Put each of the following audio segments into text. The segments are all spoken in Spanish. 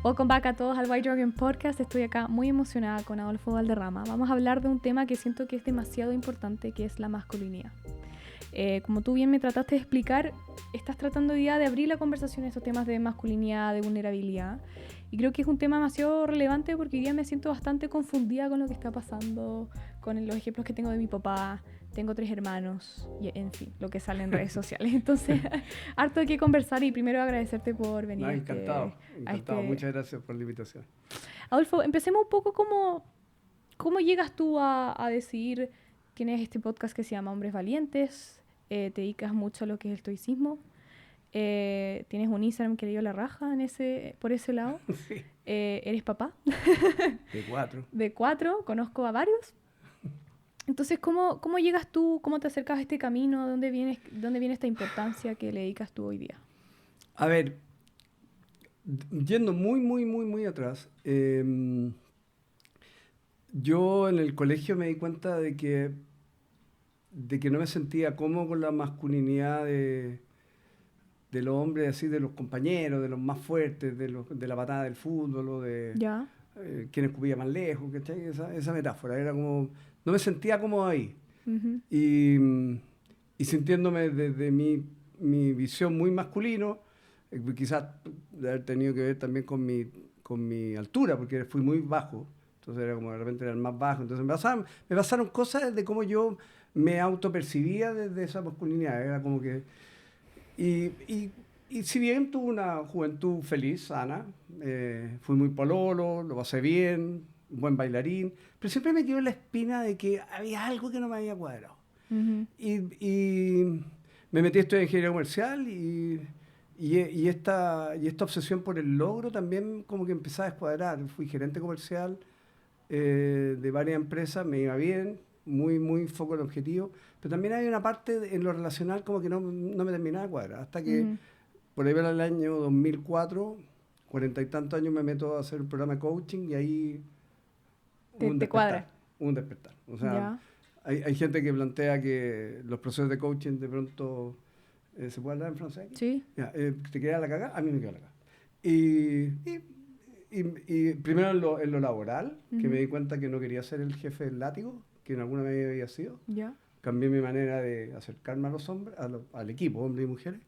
Welcome back a todos al White Dragon Podcast. Estoy acá muy emocionada con Adolfo Valderrama. Vamos a hablar de un tema que siento que es demasiado importante, que es la masculinidad. Como tú bien me trataste de explicar, estás tratando hoy día de abrir la conversación a estos temas de masculinidad, de vulnerabilidad. Y creo que es un tema demasiado relevante porque hoy día me siento bastante confundida con lo que está pasando, con los ejemplos que tengo de mi papá. Tengo 3 hermanos y en fin, lo que sale en redes sociales. Entonces, harto de qué conversar y primero agradecerte por venir. No, encantado. Muchas gracias por la invitación. Adolfo, empecemos un poco cómo llegas tú a decidir quién es este podcast que se llama Hombres Valientes. Te dedicas mucho a lo que es el estoicismo. Tienes un Instagram que le dio la raja por ese lado. Sí. Eres papá. De 4. De 4, conozco a varios. Entonces, ¿cómo llegas tú? ¿Cómo te acercas a este camino? ¿Dónde viene esta importancia que le dedicas tú hoy día? A ver, yendo muy atrás, yo en el colegio me di cuenta de que no me sentía cómodo con la masculinidad de los hombres, así, de los compañeros, de los más fuertes, de la patada del fútbol o de quién escupía más lejos, ¿cachai? Esa metáfora, era como... No me sentía cómodo ahí. Uh-huh. Y sintiéndome desde mi visión muy masculino, quizás de haber tenido que ver también con mi altura, porque fui muy bajo. Entonces era como de repente era el más bajo. Entonces me pasaron cosas de cómo yo me autopercibía desde esa masculinidad. Era como que... Y si bien tuve una juventud feliz, sana, fui muy pololo, lo pasé bien, buen bailarín, pero siempre me quedó la espina de que había algo que no me había cuadrado. Uh-huh. Y me metí a estudiar ingeniería comercial y esta obsesión por el logro también como que empezaba a descuadrar. Fui gerente comercial de varias empresas, me iba bien, muy foco en el objetivo, pero también hay una parte en lo relacional como que no me terminaba de cuadrar, hasta que uh-huh. por ahí era el año 2004, 40 y tantos años, me meto a hacer un programa de coaching y ahí te cuadra. Un despertar. O sea, hay gente que plantea que los procesos de coaching de pronto ¿se puede hablar en francés? Sí. ¿Te queda la cagada? A mí me queda la cagada. Y primero en lo laboral, uh-huh. que me di cuenta que no quería ser el jefe del látigo, que en alguna vez había sido. Yeah. Cambié mi manera de acercarme a los hombres, al equipo, hombres y mujeres,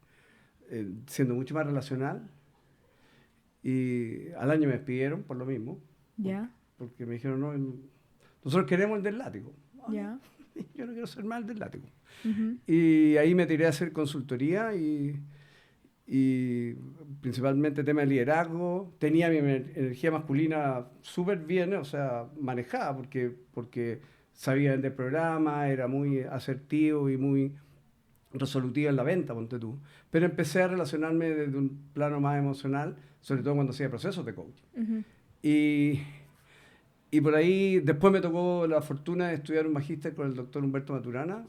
siendo mucho más relacional. Y al año me despidieron por lo mismo. Ya. Yeah. Porque me dijeron, no, nosotros queremos el del látigo. Ya. Yeah. Yo no quiero ser más el del látigo. Uh-huh. Y ahí me tiré a hacer consultoría y principalmente tema de liderazgo. Tenía mi energía masculina súper bien, o sea, manejada, porque sabía del programa, era muy asertivo y muy resolutivo en la venta, ponte tú. Pero empecé a relacionarme desde un plano más emocional, sobre todo cuando hacía procesos de coaching. Uh-huh. Y por ahí, después me tocó la fortuna de estudiar un magíster con el doctor Humberto Maturana,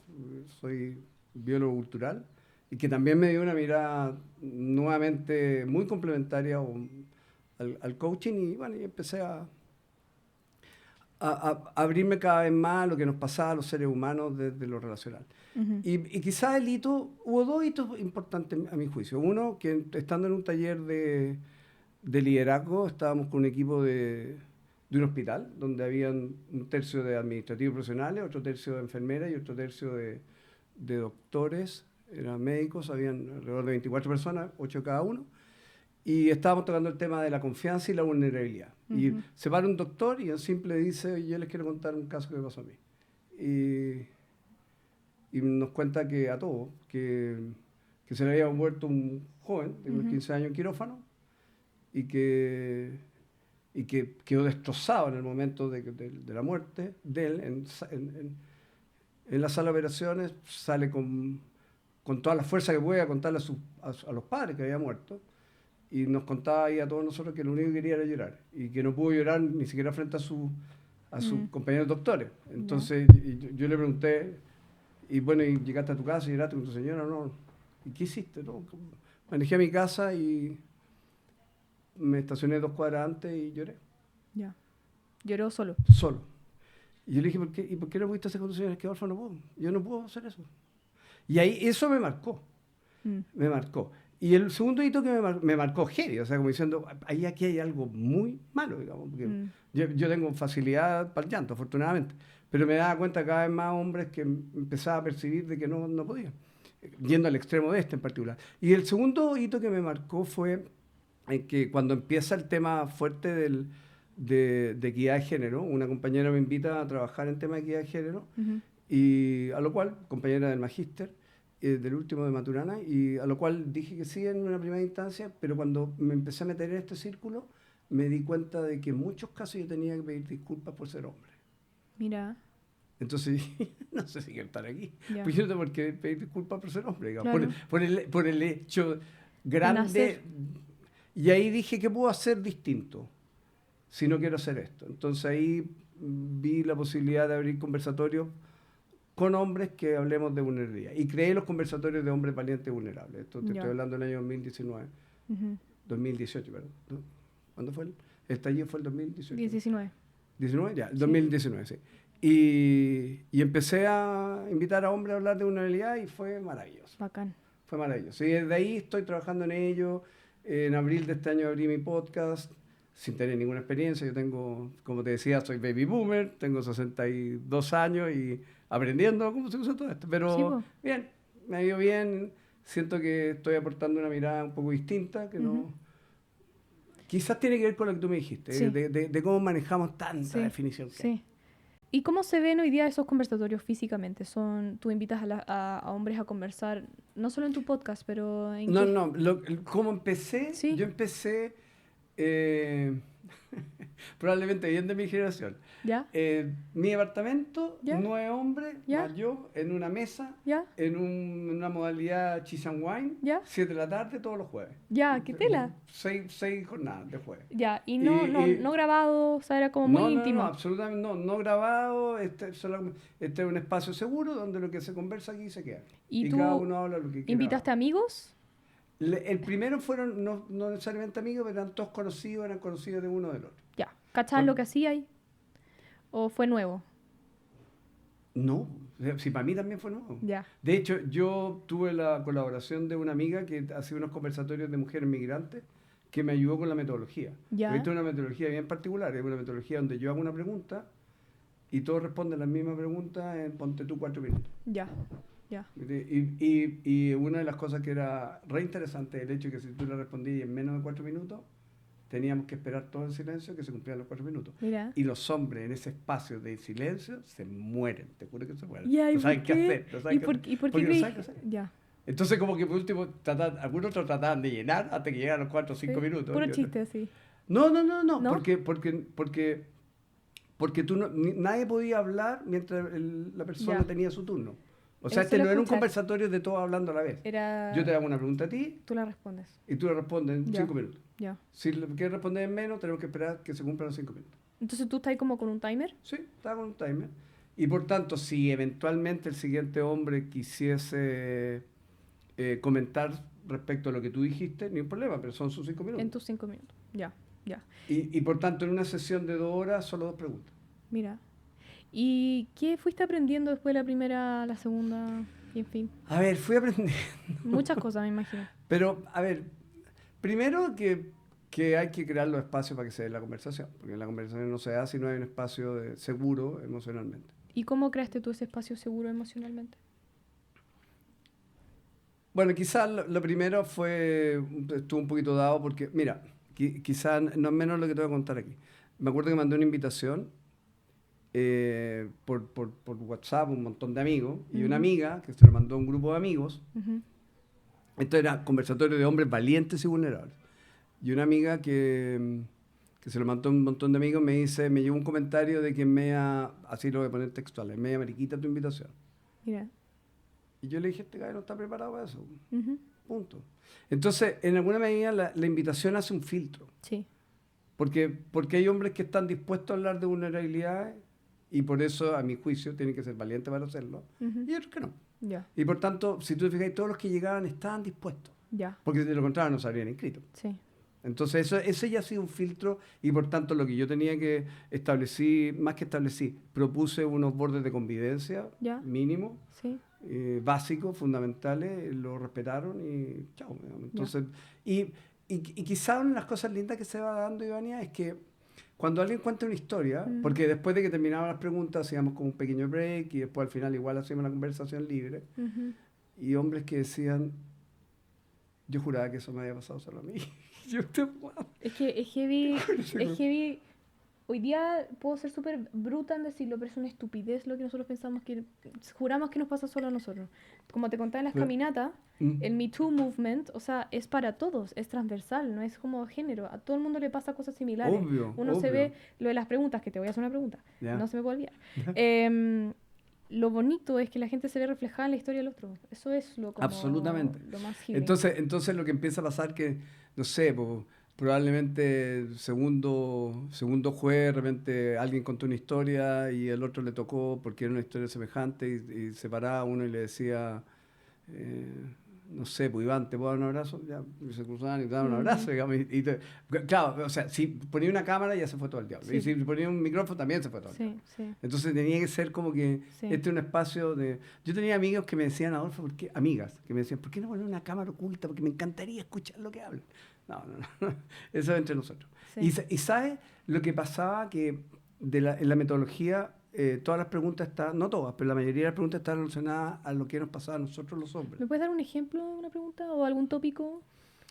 soy biólogo cultural, y que también me dio una mirada nuevamente muy complementaria al coaching, y bueno, y empecé a abrirme cada vez más a lo que nos pasaba a los seres humanos desde lo relacional. Uh-huh. Y quizás hubo 2 hitos importantes a mi juicio. Uno, que estando en un taller de liderazgo, estábamos con un equipo de un hospital, donde habían un tercio de administrativos profesionales, otro tercio de enfermeras y otro tercio de doctores, eran médicos, habían alrededor de 24 personas, 8 cada uno, y estábamos tocando el tema de la confianza y la vulnerabilidad. Uh-huh. Y se para un doctor y en simple dice, yo les quiero contar un caso que me pasó a mí. Y nos cuenta que a todos, que se le había muerto un joven de unos 15 años en quirófano, y que quedó destrozado en el momento de la muerte de él en la sala de operaciones, sale con toda la fuerza que puede a contarle a los padres que había muerto, y nos contaba ahí a todos nosotros que lo único que quería era llorar, y que no pudo llorar ni siquiera frente a sus compañeros doctores. Entonces yo le pregunté, y bueno, ¿y llegaste a tu casa y lloraste con tu señora? No. ¿Y qué hiciste? No, manejé a mi casa y me estacioné 2 cuadras antes y lloré. Ya. ¿Lloró solo? Solo. Y yo le dije, ¿por qué no pudiste hacer con tu señora? Es que Adolfo no puedo. Yo no puedo hacer eso. Y ahí eso me marcó. Me marcó. Y el segundo hito que me marcó heavy, o sea, como diciendo, ahí aquí hay algo muy malo, digamos, porque yo tengo facilidad para el llanto, afortunadamente, pero me daba cuenta cada vez más hombres que empezaba a percibir de que no podían, yendo al extremo de este en particular. Y el segundo hito que me marcó fue que cuando empieza el tema fuerte de equidad de género, una compañera me invita a trabajar en tema de equidad de género, y a lo cual, compañera del magíster, del último de Maturana, y a lo cual dije que sí en una primera instancia, pero cuando me empecé a meter en este círculo, me di cuenta de que en muchos casos yo tenía que pedir disculpas por ser hombre. Mira. Entonces dije, no sé si quiero estar aquí. Ya. Pues yo no tengo por qué pedir disculpas por ser hombre, digamos, Claro. por el hecho grande. Y ahí dije, ¿qué puedo hacer distinto si no quiero hacer esto? Entonces ahí vi la posibilidad de abrir conversatorios con hombres que hablemos de vulnerabilidad. Y creé los conversatorios de hombres valientes y vulnerables. Esto te estoy hablando del año 2019. 2018, perdón. ¿No? ¿Cuándo fue? El estallido fue el 2018. 19 ya, el 2019, sí. Y empecé a invitar a hombres a hablar de vulnerabilidad y fue maravilloso. Bacán. Fue maravilloso. Y desde ahí estoy trabajando en ello. En abril de este año abrí mi podcast sin tener ninguna experiencia. Yo tengo, como te decía, soy baby boomer, tengo 62 años y aprendiendo cómo se usa todo esto. Pero sí, bien, me ha ido bien. Siento que estoy aportando una mirada un poco distinta, que no... Quizás tiene que ver con lo que tú me dijiste, sí. de cómo manejamos tanta definición. Sí. ¿Y cómo se ven hoy día esos conversatorios físicamente? Tú invitas a hombres a conversar, no solo en tu podcast, pero en... ¿Cómo empecé? ¿Sí? Yo empecé... probablemente bien de mi generación. ¿Ya? Mi departamento, ¿Ya? 9 hombres, ¿Ya? más yo, en una mesa, ¿Ya? en una modalidad cheese and wine, ¿Ya? 7 de la tarde todos los jueves. ¿Ya? ¿Qué tela? 6 jornadas de jueves. Ya, y no grabado, o sea, era como muy íntimo. No, absolutamente no grabado, este es un espacio seguro donde lo que se conversa aquí se queda. ¿Y tú cada uno habla lo que quiera. invitaste amigos? El primero fueron no necesariamente amigos, pero eran todos conocidos, eran conocidos de uno del otro. Ya. ¿Cachaban lo que hacía ahí? ¿O fue nuevo? No, sí, para mí también fue nuevo. Ya. De hecho, yo tuve la colaboración de una amiga que hacía unos conversatorios de mujeres migrantes que me ayudó con la metodología. Ya. Esta es una metodología bien particular, es una metodología donde yo hago una pregunta y todos responden la misma pregunta en, ponte tú, 4 minutos. Ya. Ya. Y una de las cosas que era re interesante es el hecho de que si tú le respondías en menos de 4 minutos, teníamos que esperar todo en silencio que se cumplieran los 4 minutos. Mira. Y los hombres en ese espacio de silencio se mueren, te juro que se mueren. Ya, no saben qué hacer. ¿Y por qué porque no saben qué hacer. Ya. Entonces como que por último, algunos otros trataban de llenar hasta que llegaran los 4 o 5 minutos. Puro chiste, así. No. Porque nadie podía hablar mientras la persona tenía su turno. O sea, no era un conversatorio de todos hablando a la vez. Yo te hago una pregunta a ti. Tú la respondes. Y tú la respondes en 5 minutos. Ya. Si quieres responder en menos, tenemos que esperar que se cumplan los 5 minutos. Entonces, ¿tú estás ahí como con un timer? Sí, estaba con un timer. Y por tanto, si eventualmente el siguiente hombre quisiese comentar respecto a lo que tú dijiste, ni un problema, pero son sus 5 minutos. En tus 5 minutos. Ya. Y por tanto, en una sesión de 2 horas, solo 2 preguntas. Mira. ¿Y qué fuiste aprendiendo después de la primera, la segunda y en fin? A ver, fui aprendiendo. Muchas cosas, me imagino. Pero, a ver, primero que hay que crear los espacios para que se dé la conversación, porque la conversación no se da si no hay un espacio seguro emocionalmente. ¿Y cómo creaste tú ese espacio seguro emocionalmente? Bueno, quizás lo primero estuvo un poquito dado porque, mira, quizás no es menos lo que te voy a contar aquí. Me acuerdo que mandé una invitación por WhatsApp, un montón de amigos, y una amiga que se lo mandó a un grupo de amigos. Esto era conversatorio de hombres valientes y vulnerables. Y una amiga que se lo mandó a un montón de amigos me llevó un comentario de que así lo voy a poner textual, es media mariquita tu invitación. Mira. Y yo le dije, este gallo no está preparado para eso. Punto. Entonces, en alguna medida, la invitación hace un filtro. Sí. Porque hay hombres que están dispuestos a hablar de vulnerabilidades y por eso, a mi juicio, tienen que ser valientes para hacerlo. Y otros que no. Ya. Y por tanto, si tú te fijas, todos los que llegaban estaban dispuestos. Ya. Porque de lo contrario no se habrían inscrito. Sí. Entonces, ese ya ha sido un filtro y por tanto lo que yo tenía que propuse unos bordes de convivencia mínimo. Sí. básicos, fundamentales, lo respetaron y chao. Entonces, y quizá una de las cosas lindas que se va dando, Ivania, es que cuando alguien cuenta una historia, porque después de que terminaban las preguntas hacíamos como un pequeño break y después al final igual hacíamos una conversación libre, y hombres que decían, yo juraba que eso me había pasado solo a mí. Es heavy. Hoy día puedo ser súper bruta en decirlo, pero es una estupidez lo que nosotros pensamos que juramos que nos pasa solo a nosotros. Como te contaba en las caminatas, el Me Too Movement, o sea, es para todos, es transversal, no es como género. A todo el mundo le pasa cosas similares. Uno se ve lo de las preguntas, que te voy a hacer una pregunta, no se me puede olvidar. Lo bonito es que la gente se ve reflejada en la historia del otro. Eso es lo más healing. Entonces lo que empieza a pasar que, no sé, probablemente segundo juez, de repente alguien contó una historia y el otro le tocó porque era una historia semejante y se paraba a uno y le decía, no sé, pues Iván, ¿te puedo dar un abrazo? Ya, y se cruzaban y te daban un abrazo, digamos. Claro, o sea, si ponía una cámara ya se fue todo el diablo. Sí. Y si ponía un micrófono también se fue todo el diablo. Sí. Entonces tenía que ser como que este es un espacio de... Yo tenía amigos que me decían, Adolfo, amigas, que me decían, ¿por qué no poner una cámara oculta? Porque me encantaría escuchar lo que hablan. No. Eso es entre nosotros. Sí. Y ¿sabes lo que pasaba? Que en la metodología... todas las preguntas están, no todas, pero la mayoría de las preguntas están relacionadas a lo que nos pasaba a nosotros los hombres. ¿Me puedes dar un ejemplo de una pregunta o algún tópico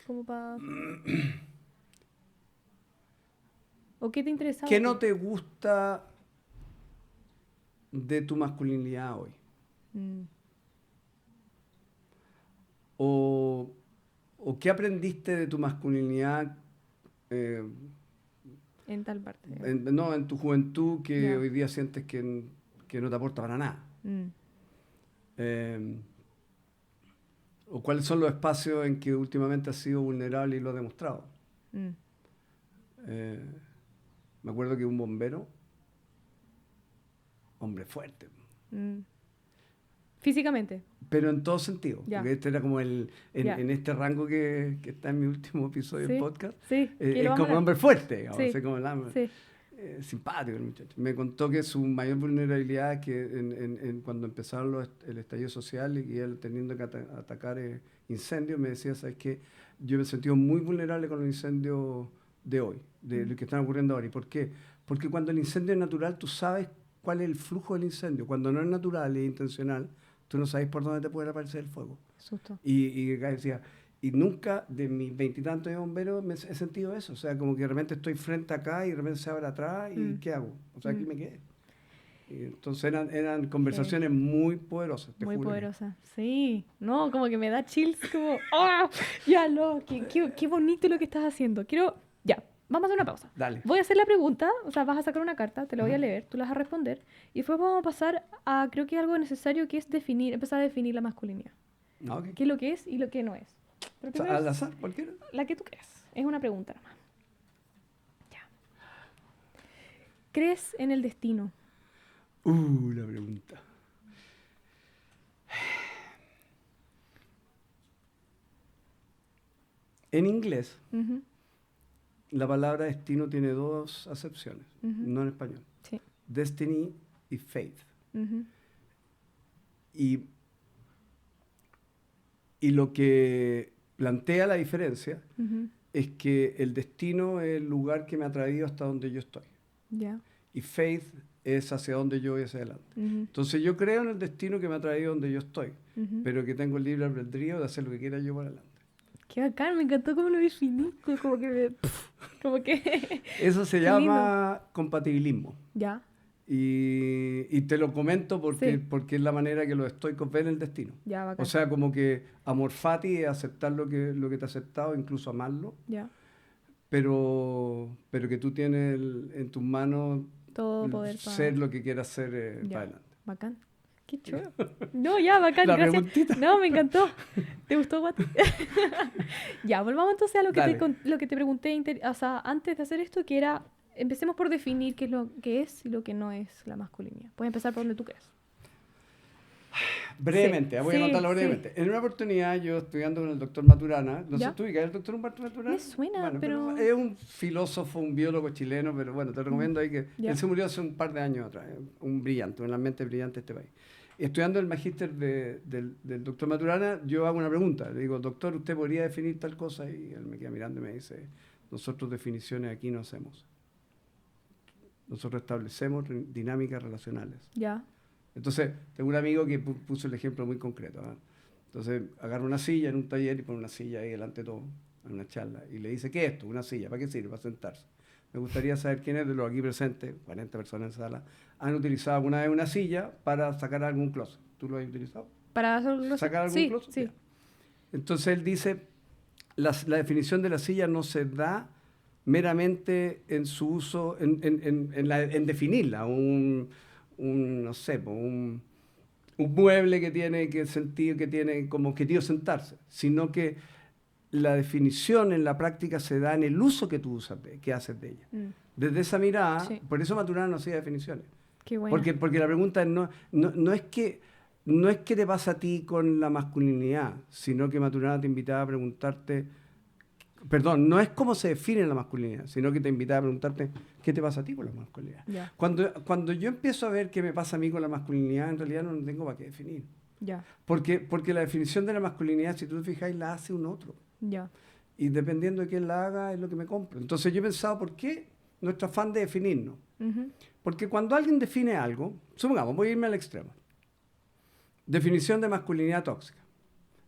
como para... ¿O qué te interesaba? ¿Qué no te gusta de tu masculinidad hoy? ¿O qué aprendiste de tu masculinidad en tal parte? En tu juventud que hoy día sientes que no te aporta para nada. ¿O cuáles son los espacios en que últimamente has sido vulnerable y lo has demostrado? Me acuerdo que un bombero, hombre fuerte. Físicamente. Pero en todo sentido. Porque este era como en este rango que está en mi último episodio del podcast. Sí, es como un hombre fuerte, digamos. Como simpático el muchacho. Me contó que su mayor vulnerabilidad es que cuando empezaron el estallido social y él teniendo que atacar incendios, me decía, ¿sabes qué? Yo me he sentido muy vulnerable con los incendios de hoy, de lo que están ocurriendo ahora. ¿Y por qué? Porque cuando el incendio es natural, tú sabes cuál es el flujo del incendio. Cuando no es natural e intencional, tú no sabes por dónde te puede aparecer el fuego. Susto. Y decía, y nunca de mis 20 y tantos de bomberos he sentido eso. O sea, como que de repente estoy frente acá y de repente se abre atrás y ¿qué hago? O sea, aquí me quedé. Y entonces eran conversaciones muy poderosas. Muy poderosas, sí. No, como que me da chills, como, ¡ah! Ya, no, qué bonito lo que estás haciendo. Vamos a hacer una pausa. Dale. Voy a hacer la pregunta, o sea, vas a sacar una carta, te la voy a leer, tú la vas a responder, y después vamos a pasar a, creo que algo necesario que es empezar a definir la masculinidad. Okay. ¿Qué es lo que es y lo que no es? Pero al azar, cualquiera. La que tú creas. Es una pregunta nomás. Ya. ¿Crees en el destino? La pregunta. En inglés, la palabra destino tiene dos acepciones, no en español. Sí. Destiny y faith. Y lo que plantea la diferencia es que el destino es el lugar que me ha traído hasta donde yo estoy. Y faith es hacia donde yo voy hacia adelante. Entonces yo creo en el destino que me ha traído donde yo estoy, pero que tengo el libre albedrío de hacer lo que quiera yo para adelante. Qué bacán, me encantó cómo lo definiste, como que Eso se llama compatibilismo. Ya. Y te lo comento porque es la manera que los estoicos ven el destino. Ya, bacán. O sea, como que amor fati es aceptar lo que te ha aceptado, incluso amarlo. Ya. Pero que tú tienes en tus manos todo poder ser lo que quieras ser para adelante. Bacán. Qué chulo. No, ya, bacán, la gracias. Preguntita. No, me encantó. ¿Te gustó, Guati? Ya, volvamos entonces a lo que te pregunté antes de hacer esto, que era, empecemos por definir qué es lo que es y lo que no es la masculinidad. Puedes empezar por donde tú quieras. Brevemente, voy a anotarlo brevemente. En una oportunidad, yo estudiando con el doctor Maturana, no sé, ¿tú ubicas el doctor Maturana? Me suena, pero... Es un filósofo, un biólogo chileno, pero bueno, te recomiendo ahí que... Él se murió hace un par de años atrás, un brillante, una mente brillante de este país. estudiando el magíster del doctor Maturana, yo hago una pregunta. Le digo, doctor, ¿usted podría definir tal cosa? Y él me queda mirando y me dice, nosotros definiciones aquí no hacemos. Nosotros establecemos dinámicas relacionales. Ya. Entonces, tengo un amigo que puso el ejemplo muy concreto. Entonces, agarra una silla en un taller y pone una silla ahí delante de todo, en una charla, y le dice, ¿qué es esto? Una silla, ¿para qué sirve? Para sentarse. Me gustaría saber quiénes de los aquí presentes, 40 personas en sala, han utilizado alguna vez una silla para sacar algún closet. ¿Tú lo has utilizado? ¿Para hacer ¿Sacar algún closet? Sí. Ya. Entonces él dice, la definición de la silla no se da meramente en su uso, en definirla, no sé, un mueble que tiene que sentir, que tiene como objetivo sentarse, sino que la definición en la práctica se da en el uso que tú usas, que haces de ella. Desde esa mirada, Sí. por eso Maturana no hacía definiciones. Qué bueno. Porque la pregunta no es que te pasa a ti con la masculinidad, sino que Maturana te invitaba a preguntarte, perdón, no es cómo se define la masculinidad, sino que te invitaba a preguntarte qué te pasa a ti con la masculinidad. Ya. Cuando yo empiezo a ver qué me pasa a mí con la masculinidad, en realidad no tengo para qué definir. Ya. Porque la definición de la masculinidad, si tú te fijas, la hace un otro. Ya. Y dependiendo de quién la haga, es lo que me compro. Entonces yo he pensado, ¿por qué nuestro afán de definirnos? Porque cuando alguien define algo, supongamos, voy a irme al extremo. Definición de masculinidad tóxica.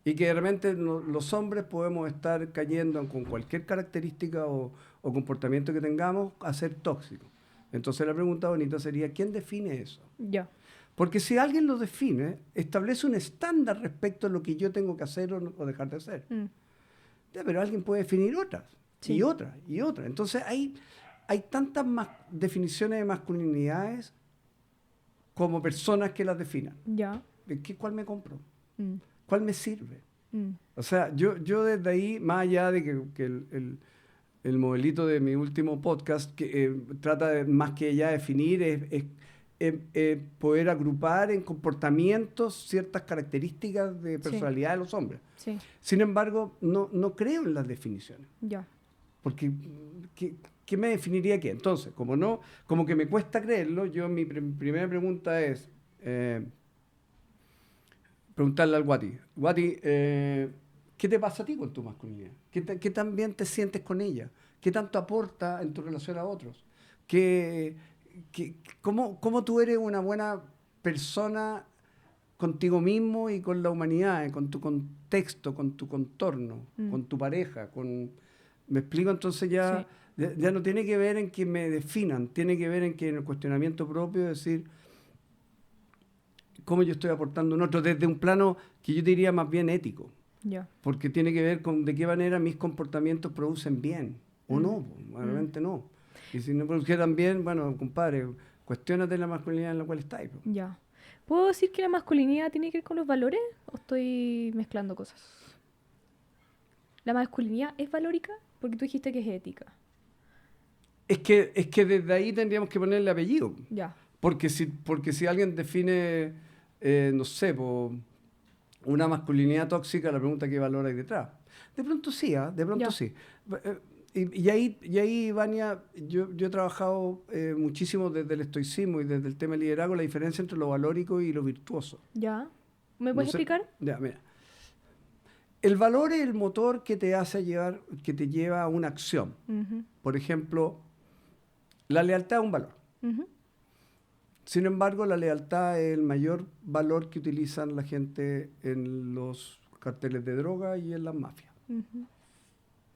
Y que de repente los hombres podemos estar cayendo con cualquier característica o comportamiento que tengamos a ser tóxicos. Entonces la pregunta bonita sería, ¿quién define eso? Ya. Porque si alguien lo define, establece un estándar respecto a lo que yo tengo que hacer o dejar de hacer. Ya, pero alguien puede definir otras, Sí. y otras, y otras. Entonces hay tantas más definiciones de masculinidades como personas que las definan. Ya. ¿Cuál me compro? Mm. ¿Cuál me sirve? Mm. O sea, yo desde ahí, más allá de que el modelito de mi último podcast que trata de, más que ya definir, es poder agrupar en comportamientos ciertas características de personalidad de los hombres. Sí. Sin embargo, no creo en las definiciones. Ya. Porque, ¿qué me definiría qué? Entonces, como que me cuesta creerlo, mi primera pregunta es preguntarle al Guati. Guati, ¿qué te pasa a ti con tu masculinidad? ¿Qué tan bien te sientes con ella? ¿Qué tanto aporta en tu relación a otros? ¿Cómo tú eres una buena persona contigo mismo y con la humanidad, con tu contexto, con tu contorno, con tu pareja? ¿Me explico? Entonces ya no tiene que ver en que me definan, tiene que ver en que en el cuestionamiento propio decir cómo yo estoy aportando a un otro desde un plano que yo diría más bien ético. Ya. Porque tiene que ver con de qué manera mis comportamientos producen bien o no, realmente no. Y si no produce también, bueno, compadre, cuestiónate la masculinidad en la cual estáis. Ya. ¿Puedo decir que la masculinidad tiene que ver con los valores o estoy mezclando cosas? ¿La masculinidad es valórica? Porque tú dijiste que es ética. Es que desde ahí tendríamos que ponerle apellido. Ya. Porque si alguien define, no sé, una masculinidad tóxica, la pregunta qué valor hay detrás. De pronto sí, de pronto Ya. sí. Y ahí, Vania, yo he trabajado muchísimo desde el estoicismo y desde el tema del liderazgo, la diferencia entre lo valórico y lo virtuoso. Ya. ¿Me puedes explicar? Ya, mira. El valor es el motor que te hace que te lleva a una acción. Por ejemplo, la lealtad es un valor. Sin embargo, la lealtad es el mayor valor que utilizan la gente en los carteles de droga y en las mafias.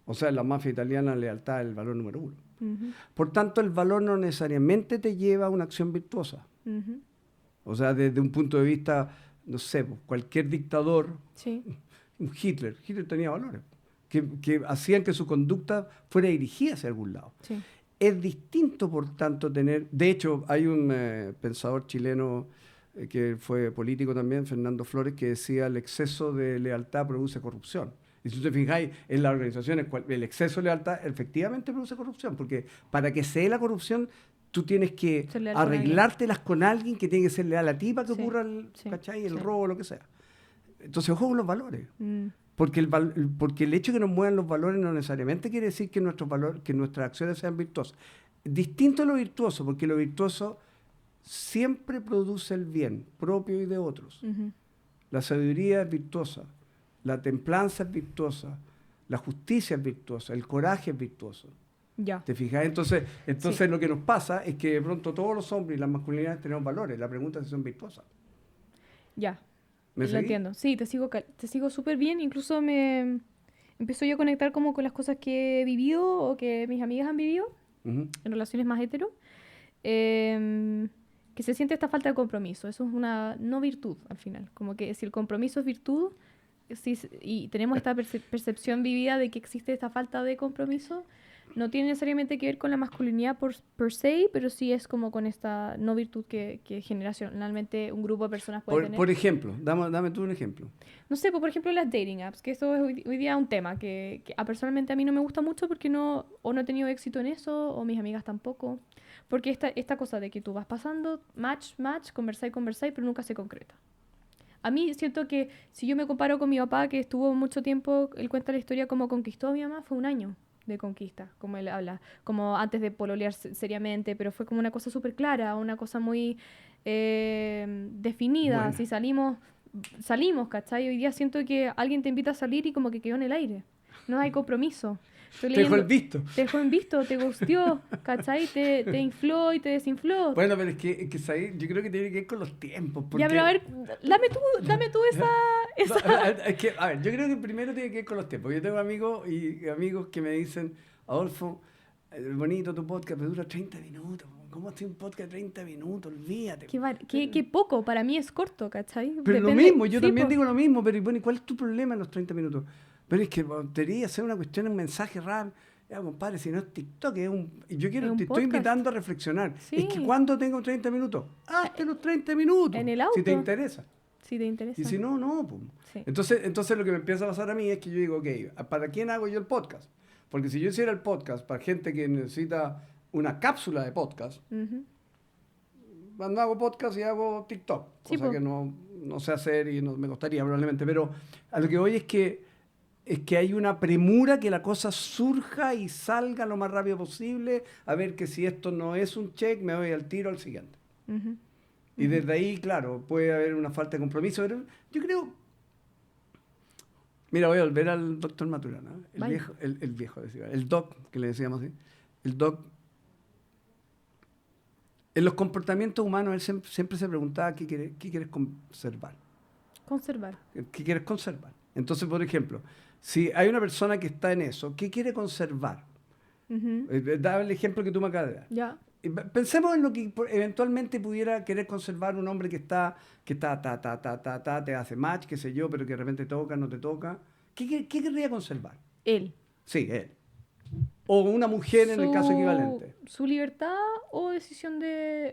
O sea, en la mafia italiana la lealtad es el valor número 1. Por tanto, el valor no necesariamente te lleva a una acción virtuosa. O sea, desde un punto de vista, no sé, cualquier dictador, Sí. Hitler tenía valores que hacían que su conducta fuera dirigida hacia algún lado. Sí. Es distinto, por tanto, tener... De hecho, hay un pensador chileno que fue político también, Fernando Flores, que decía el exceso de lealtad produce corrupción. Y si ustedes fijáis, en las organizaciones, el exceso de lealtad efectivamente produce corrupción, porque para que se dé la corrupción, tú tienes que arreglártelas con alguien que tiene que ser leal a ti para que ocurra el robo, lo que sea. Entonces, ojo con los valores. Porque el hecho de que nos muevan los valores no necesariamente quiere decir que nuestras acciones sean virtuosas. Distinto a lo virtuoso, porque lo virtuoso siempre produce el bien propio y de otros. La sabiduría es virtuosa, la templanza es virtuosa, la justicia es virtuosa, el coraje es virtuoso. Ya. ¿Te fijas? Entonces Sí. lo que nos pasa es que de pronto todos los hombres y las masculinidades tenemos valores. La pregunta es si son virtuosas. Ya. ¿Me Lo seguís? entiendo. Sí, te sigo súper bien. Incluso me empiezo yo a conectar como con las cosas que he vivido o que mis amigas han vivido Ujú. en relaciones más hetero. em, que se siente esta falta de compromiso. Eso es una no virtud al final. Como que si el compromiso es virtud y tenemos esta percepción vivida de que existe esta falta de compromiso, no tiene necesariamente que ver con la masculinidad per se, pero sí es como con esta no virtud que generacionalmente un grupo de personas puede tener. Por ejemplo, dame tú un ejemplo. No sé, pues, por ejemplo, las dating apps, que eso es hoy día un tema personalmente a mí no me gusta mucho porque no he tenido éxito en eso, o mis amigas tampoco. Porque esta cosa de que tú vas pasando, match, conversar, pero nunca se concreta. A mí siento que si yo me comparo con mi papá, que estuvo mucho tiempo, él cuenta la historia como conquistó a mi mamá, fue un año de conquista, como él habla, como antes de pololear seriamente, pero fue como una cosa súper clara, una cosa muy definida. Buena. Si salimos, ¿cachai? Hoy día siento que alguien te invita a salir y como que quedó en el aire. No hay compromiso. Estoy Te dejo el leyendo, visto. te dejó en visto, te gustió, ¿cachai? Te infló y te desinfló. Bueno, pero ¿sabes? Yo creo que tiene que ver con los tiempos. Ya, pero a Porque... ver, dame tú esa, esa. Es que, a ver, yo creo que primero tiene que ver con los tiempos. Yo tengo amigos y amigos que me dicen, Adolfo, bonito tu podcast, pero dura 30 minutos. ¿Cómo hace un podcast de 30 minutos? Olvídate. Qué poco, para mí es corto, ¿cachai? Pero lo Depende, mismo, yo sí, también po. digo lo mismo, pero bueno, ¿y cuál es tu problema en los 30 minutos? Pero es que debería ser una cuestión, un mensaje raro. Ya, compadre, si no es TikTok, Es un te estoy podcast. invitando a reflexionar. Es que Sí, cuando tengo 30 minutos, hazte los 30 minutos, en el si te auto, interesa. si te Y interesa. si no, no. Pues. Sí. Entonces lo que me empieza a pasar a mí es que yo digo, ok, ¿para quién hago yo el podcast? Porque si yo hiciera el podcast para gente que necesita una cápsula de podcast, Ujú. cuando hago podcast y hago TikTok, Sí, cosa po. que no sé hacer y no me costaría probablemente, pero a lo que voy es que hay una premura que la cosa surja y salga lo más rápido posible, a ver que si esto no es un check, me voy al tiro al siguiente. Ujú. Y desde ahí, claro, puede haber una falta de compromiso, pero yo creo... Mira, voy a volver al doctor Maturana, Vaya. el viejo, decía, el doc, que le decíamos así. El doc, en los comportamientos humanos, él siempre se preguntaba qué quieres conservar. Conservar. ¿Qué quieres conservar? Entonces, por ejemplo, si hay una persona que está en eso, ¿qué quiere conservar? Ujú. Daba el ejemplo que tú me acabas de dar. Ya. Pensemos en lo que eventualmente pudiera querer conservar un hombre que te hace match, qué sé yo, pero que de repente toca, no te toca. ¿Qué querría conservar? Él. Sí, él. O una mujer en el caso equivalente. Su libertad o decisión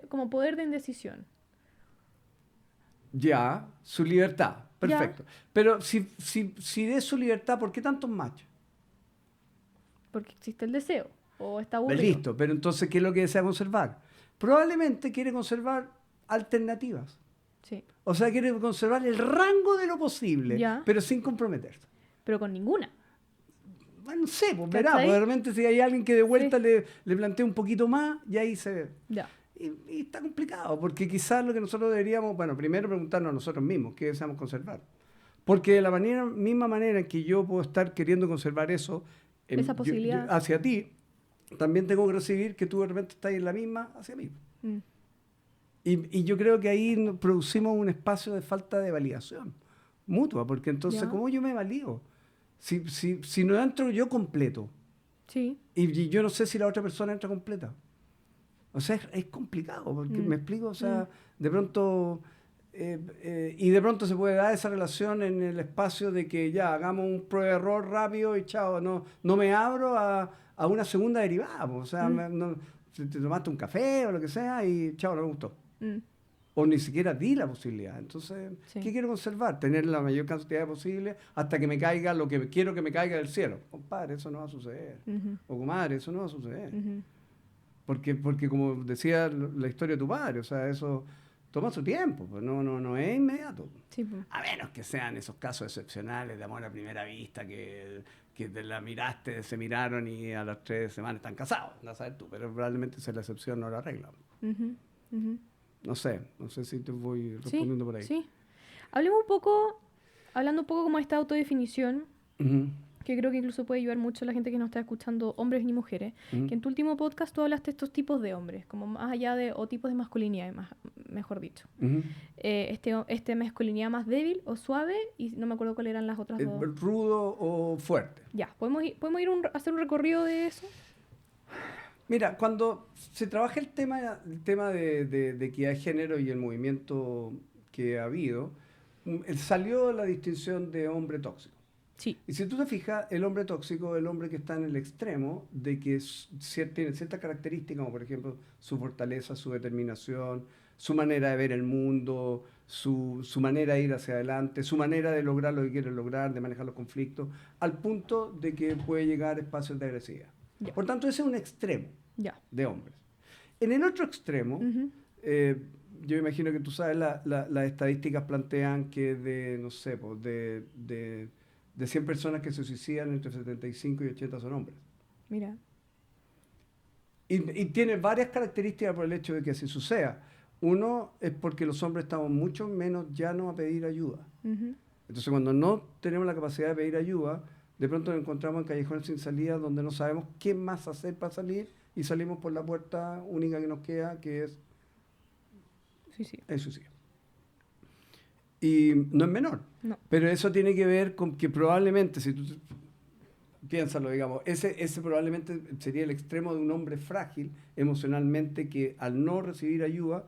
como poder de indecisión. Ya, su libertad. Ya. Perfecto. Pero si es su libertad, ¿por qué tantos matches? Porque existe el deseo. O está aburrido. Listo, pero entonces, ¿qué es lo que desea conservar? Probablemente quiere conservar alternativas. Sí. O sea, quiere conservar el rango de lo posible, Ya. pero sin comprometerse. Pero con ninguna. Bueno, no sé, pues verá, ¿Cachai? pues de repente si hay alguien que de vuelta Sí. le plantea un poquito más, y ahí se ve. Ya. Y está complicado, porque quizás lo que nosotros deberíamos, bueno, primero preguntarnos a nosotros mismos, ¿qué deseamos conservar? Porque de la misma manera en que yo puedo estar queriendo conservar eso Esa posibilidad. hacia ti, también tengo que recibir que tú de repente estás en la misma hacia mí. Mm. Y yo creo que ahí producimos un espacio de falta de validación mutua, porque entonces, Ya. ¿cómo yo me valido? Si no entro yo completo, Sí. y yo no sé si la otra persona entra completa. O sea, es complicado, porque me explico, o sea, de pronto, y de pronto se puede dar esa relación en el espacio de que ya hagamos un prueba-error rápido y chao, no me abro a una segunda derivada, pues, o sea, te tomaste un café o lo que sea y chao, no me gustó. Mm. O ni siquiera di la posibilidad. Entonces, Sí. ¿qué quiero conservar? Tener la mayor cantidad posible hasta que me caiga lo que quiero que me caiga del cielo. Compadre, eso no va a suceder. Ujú. O comadre, eso no va a suceder. Ujú. Porque como decía la historia de tu padre, o sea, eso toma su tiempo, pues no es inmediato. Sí, po. A menos que sean esos casos excepcionales de amor a primera vista, que te la miraste, se miraron y a las 3 semanas están casados, no sabes tú, pero probablemente esa es la excepción, no la regla. Ujú. Ujú. no sé si te voy Sí, respondiendo por ahí. sí. Hablando un poco como de esta autodefinición, Ujú, que creo que incluso puede ayudar mucho a la gente que nos está escuchando, hombres y mujeres, ujú. que en tu último podcast tú hablaste de estos tipos de hombres, como más allá de, o tipos de masculinidad, mejor dicho. Ujú. Este masculinidad más débil o suave, y no me acuerdo cuáles eran las otras dos. ¿Rudo o fuerte? Ya, ¿podemos ir hacer un recorrido de eso? Mira, cuando se trabaja el tema de equidad de género y el movimiento que ha habido, salió la distinción de hombre tóxico. Sí. Y si tú te fijas, el hombre tóxico es el hombre que está en el extremo de que tiene ciertas características, como por ejemplo su fortaleza, su determinación, su manera de ver el mundo, su manera de ir hacia adelante, su manera de lograr lo que quiere lograr, de manejar los conflictos, al punto de que puede llegar a espacios de agresividad. Ya. Por tanto, ese es un extremo Ya. de hombres. En el otro extremo, Ujú. yo imagino que tú sabes, las estadísticas plantean que de, no sé, pues, de 100 personas que se suicidan, entre 75 y 80 son hombres. Mira. Y tiene varias características por el hecho de que así suceda. Uno es porque los hombres estamos mucho menos llanos a pedir ayuda. Ujú. Entonces, cuando no tenemos la capacidad de pedir ayuda, de pronto nos encontramos en callejones sin salida donde no sabemos qué más hacer para salir y salimos por la puerta única que nos queda, que es Suicidio. el suicidio. Y no es menor. No. Pero eso tiene que ver con que probablemente, si tú piénsalo, digamos, ese probablemente sería el extremo de un hombre frágil emocionalmente que al no recibir ayuda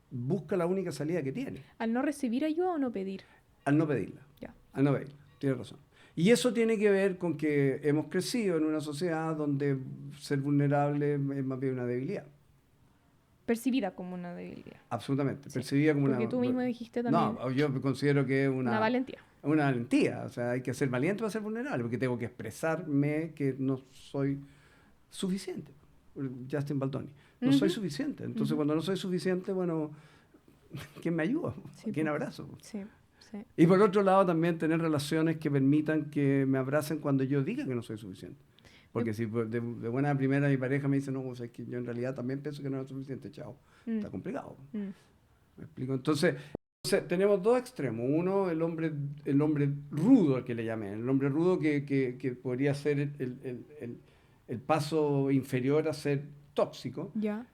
busca la única salida que tiene, ¿Al no recibir ayuda o no pedir? al no pedirla. Ya. Al no pedirla, tienes razón. Y eso tiene que ver con que hemos crecido en una sociedad donde ser vulnerable es más bien una debilidad. Percibida como una debilidad. Absolutamente, Sí. percibida como Porque una... tú mismo dijiste también No, yo considero que es una valentía. una valentía. O sea, hay que ser valiente para ser vulnerable, porque tengo que expresarme que no soy suficiente. Justin Baldoni. No soy Ujú. suficiente. Entonces, Ujú. cuando no soy suficiente, bueno, ¿quién me ayuda? Sí, ¿Quién po. abrazo? Sí, sí. Y por otro lado, también tener relaciones que permitan que me abracen cuando yo diga que no soy suficiente. Porque si de buena primera mi pareja me dice, no, pues es que yo en realidad también pienso que no es suficiente, chao. Mm. Está complicado. Mm. ¿Me explico? Entonces, tenemos dos extremos. Uno, el hombre rudo, al que le llamé. El hombre rudo que podría ser el paso inferior a ser tóxico. Ya.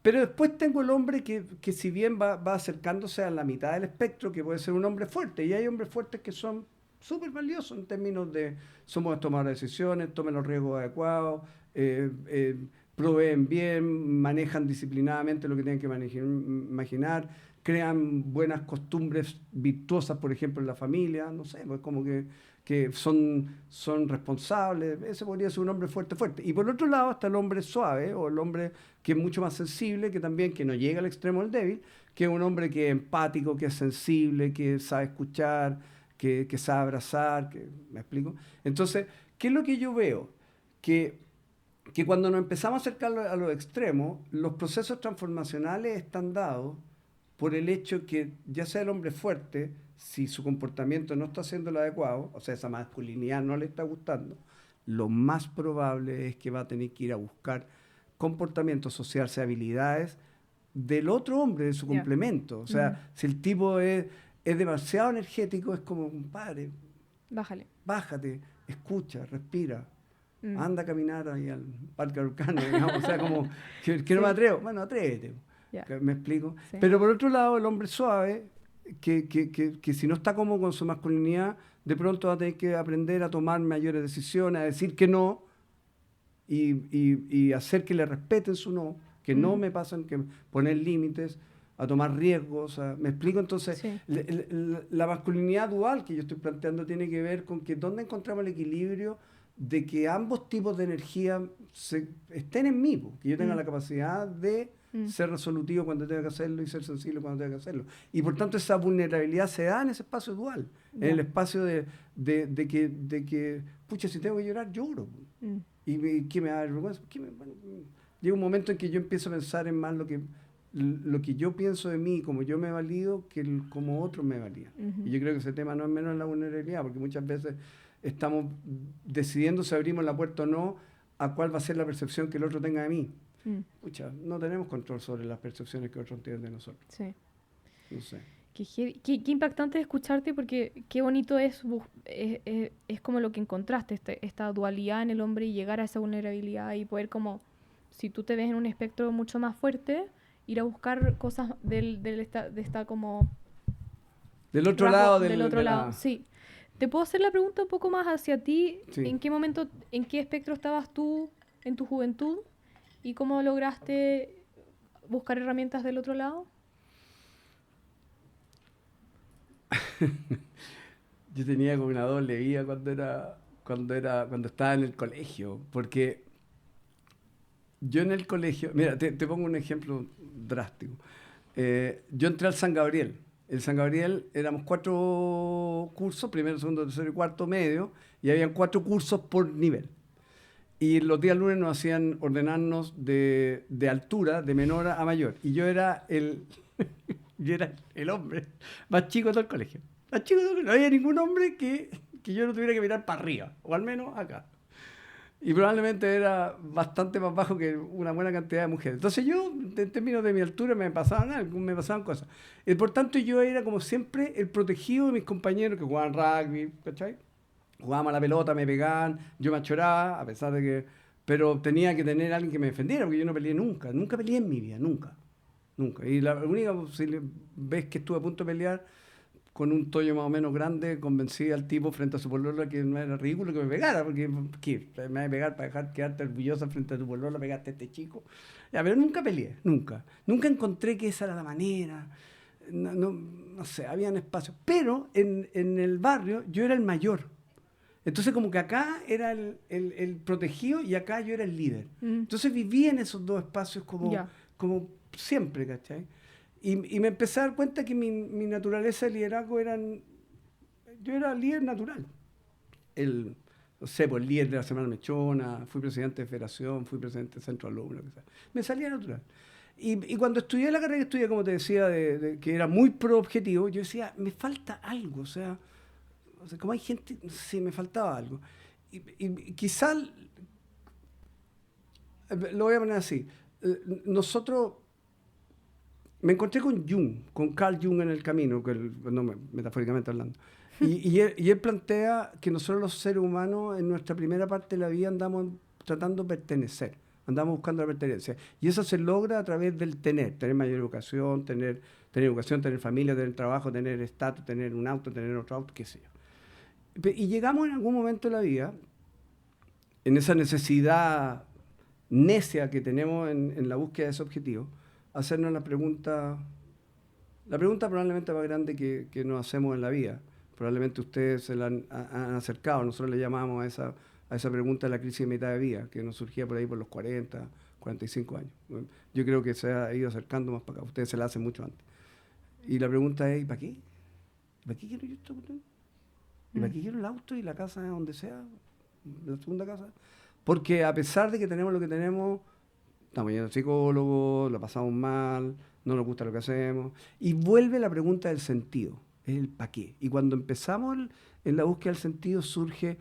Pero después tengo el hombre que si bien va acercándose a la mitad del espectro, que puede ser un hombre fuerte. Y hay hombres fuertes que son súper valiosos en términos de somos tomadores de decisiones, tomen los riesgos adecuados, proveen bien, manejan disciplinadamente lo que tienen que imaginar, crean buenas costumbres virtuosas, por ejemplo, en la familia, no sé, pues como que son responsables. Ese podría ser un hombre fuerte, fuerte. Y por otro lado está el hombre suave, o el hombre que es mucho más sensible, que también que no llega al extremo del débil, que es un hombre que es empático, que es sensible, que sabe escuchar, que sabe abrazar, ¿me explico? Entonces, ¿qué es lo que yo veo? Que cuando nos empezamos a acercar a los extremos, los procesos transformacionales están dados por el hecho que ya sea el hombre fuerte, si su comportamiento no está siendo lo adecuado, o sea, esa masculinidad no le está gustando, lo más probable es que va a tener que ir a buscar comportamientos, asociarse habilidades del otro hombre, de su Ya. complemento. O sea, si el tipo es demasiado energético, es como, compadre, Bájale. bájate, escucha, respira, Mm. anda a caminar ahí al Parque Araucano, digamos, o sea, como, que no me Sí. atrevo, bueno, atrévete, Ya. ¿me explico? Sí. Pero por otro lado, el hombre suave, que si no está cómodo con su masculinidad, de pronto va a tener que aprender a tomar mayores decisiones, a decir que no, y hacer que le respeten su no, que no me pasan, que poner límites, a tomar riesgos, ¿me explico? Entonces, Sí. la masculinidad dual que yo estoy planteando tiene que ver con que dónde encontramos el equilibrio de que ambos tipos de energía estén en mí, que yo tenga la capacidad de ser resolutivo cuando tenga que hacerlo y ser sensible cuando tenga que hacerlo. Y por tanto esa vulnerabilidad se da en ese espacio dual, Ya. en el espacio de que, pucha, si tengo que llorar, lloro. Mm. ¿Y qué me da vergüenza? Bueno, llega un momento en que yo empiezo a pensar en más lo que yo pienso de mí, como yo me valido, que como otros me valían. Ujú. Y yo creo que ese tema no es menos en la vulnerabilidad, porque muchas veces estamos decidiendo si abrimos la puerta o no a cuál va a ser la percepción que el otro tenga de mí. pucha, no tenemos control sobre las percepciones que otros tienen de nosotros. Sí. No sé. Qué impactante escucharte porque qué bonito es como lo que encontraste, esta dualidad en el hombre y llegar a esa vulnerabilidad y poder como, si tú te ves en un espectro mucho más fuerte, ir a buscar cosas de esta como... Del otro lado del otro lado, sí. ¿Te puedo hacer la pregunta un poco más hacia ti? Sí. ¿En qué momento, en qué espectro estabas tú en tu juventud? ¿Y cómo lograste buscar herramientas del otro lado? Yo tenía como una doble vida cuando estaba en el colegio, porque yo en el colegio, mira, te pongo un ejemplo drástico. Yo entré al San Gabriel. El San Gabriel éramos 4 cursos, primero, segundo, tercero y cuarto medio, y habían 4 cursos por nivel. Y los días lunes nos hacían ordenarnos de altura, de menor a mayor. Y yo era yo era el hombre más chico de todo el colegio. Más chico de todo el colegio. No había ningún hombre que yo no tuviera que mirar para arriba, o al menos acá. Y probablemente era bastante más bajo que una buena cantidad de mujeres. Entonces yo, en términos de mi altura, me pasaban cosas. Y por tanto yo era como siempre el protegido de mis compañeros que jugaban rugby, ¿cachai? Jugábamos a la pelota, me pegaban, yo me achoraba, a pesar de que... Pero tenía que tener a alguien que me defendiera, porque yo no peleé nunca. Nunca peleé en mi vida, nunca. Nunca. Y la única vez que estuve a punto de pelear con un tollo más o menos grande, convencí al tipo frente a su polola que no era ridículo que me pegara, porque ¿qué? Me va a pegar para dejar quedarte orgullosa frente a tu polola, pegaste a este chico. Ya, pero nunca peleé, nunca. Nunca encontré que esa era la manera. No sé, habían espacios. Pero en el barrio yo era el mayor. Entonces como que acá era el protegido y acá yo era el líder. Entonces vivía en esos dos espacios como siempre, ¿cachai? Y me empecé a dar cuenta que mi naturaleza de liderazgo yo era líder natural. No sé, pues el líder de la Semana Mechona, fui presidente de federación, fui presidente del centro de alumnos, que sea. Me salía natural. Y cuando estudié la carrera que estudié, como te decía, que era muy pro objetivo, yo decía, me falta algo, o sea, como hay gente, sí, me faltaba algo. Y quizá, lo voy a poner así, nosotros... Me encontré con Jung, con Carl Jung en el camino, metafóricamente hablando. Y él plantea que nosotros los seres humanos en nuestra primera parte de la vida andamos tratando de pertenecer, andamos buscando la pertenencia. Y eso se logra a través del tener mayor educación, tener familia, tener trabajo, tener estatus, tener un auto, tener otro auto, qué sé yo. Y llegamos en algún momento de la vida, en esa necesidad necia que tenemos en la búsqueda de ese objetivo, hacernos la pregunta probablemente más grande que nos hacemos en la vida. Probablemente ustedes se la han acercado. Nosotros le llamamos a esa pregunta la crisis de mitad de vida, que nos surgía por ahí por los 40, 45 años. Yo creo que se ha ido acercando más para acá. Ustedes se la hacen mucho antes. Y la pregunta es, ¿y para qué? ¿Para qué quiero yo esto? ¿Y para qué quiero el auto y la casa donde sea? La segunda casa. Porque a pesar de que tenemos lo que tenemos, estamos yendo al psicólogo, lo pasamos mal, no nos gusta lo que hacemos. Y vuelve la pregunta del sentido, es el para qué. Y cuando empezamos en la búsqueda del sentido surge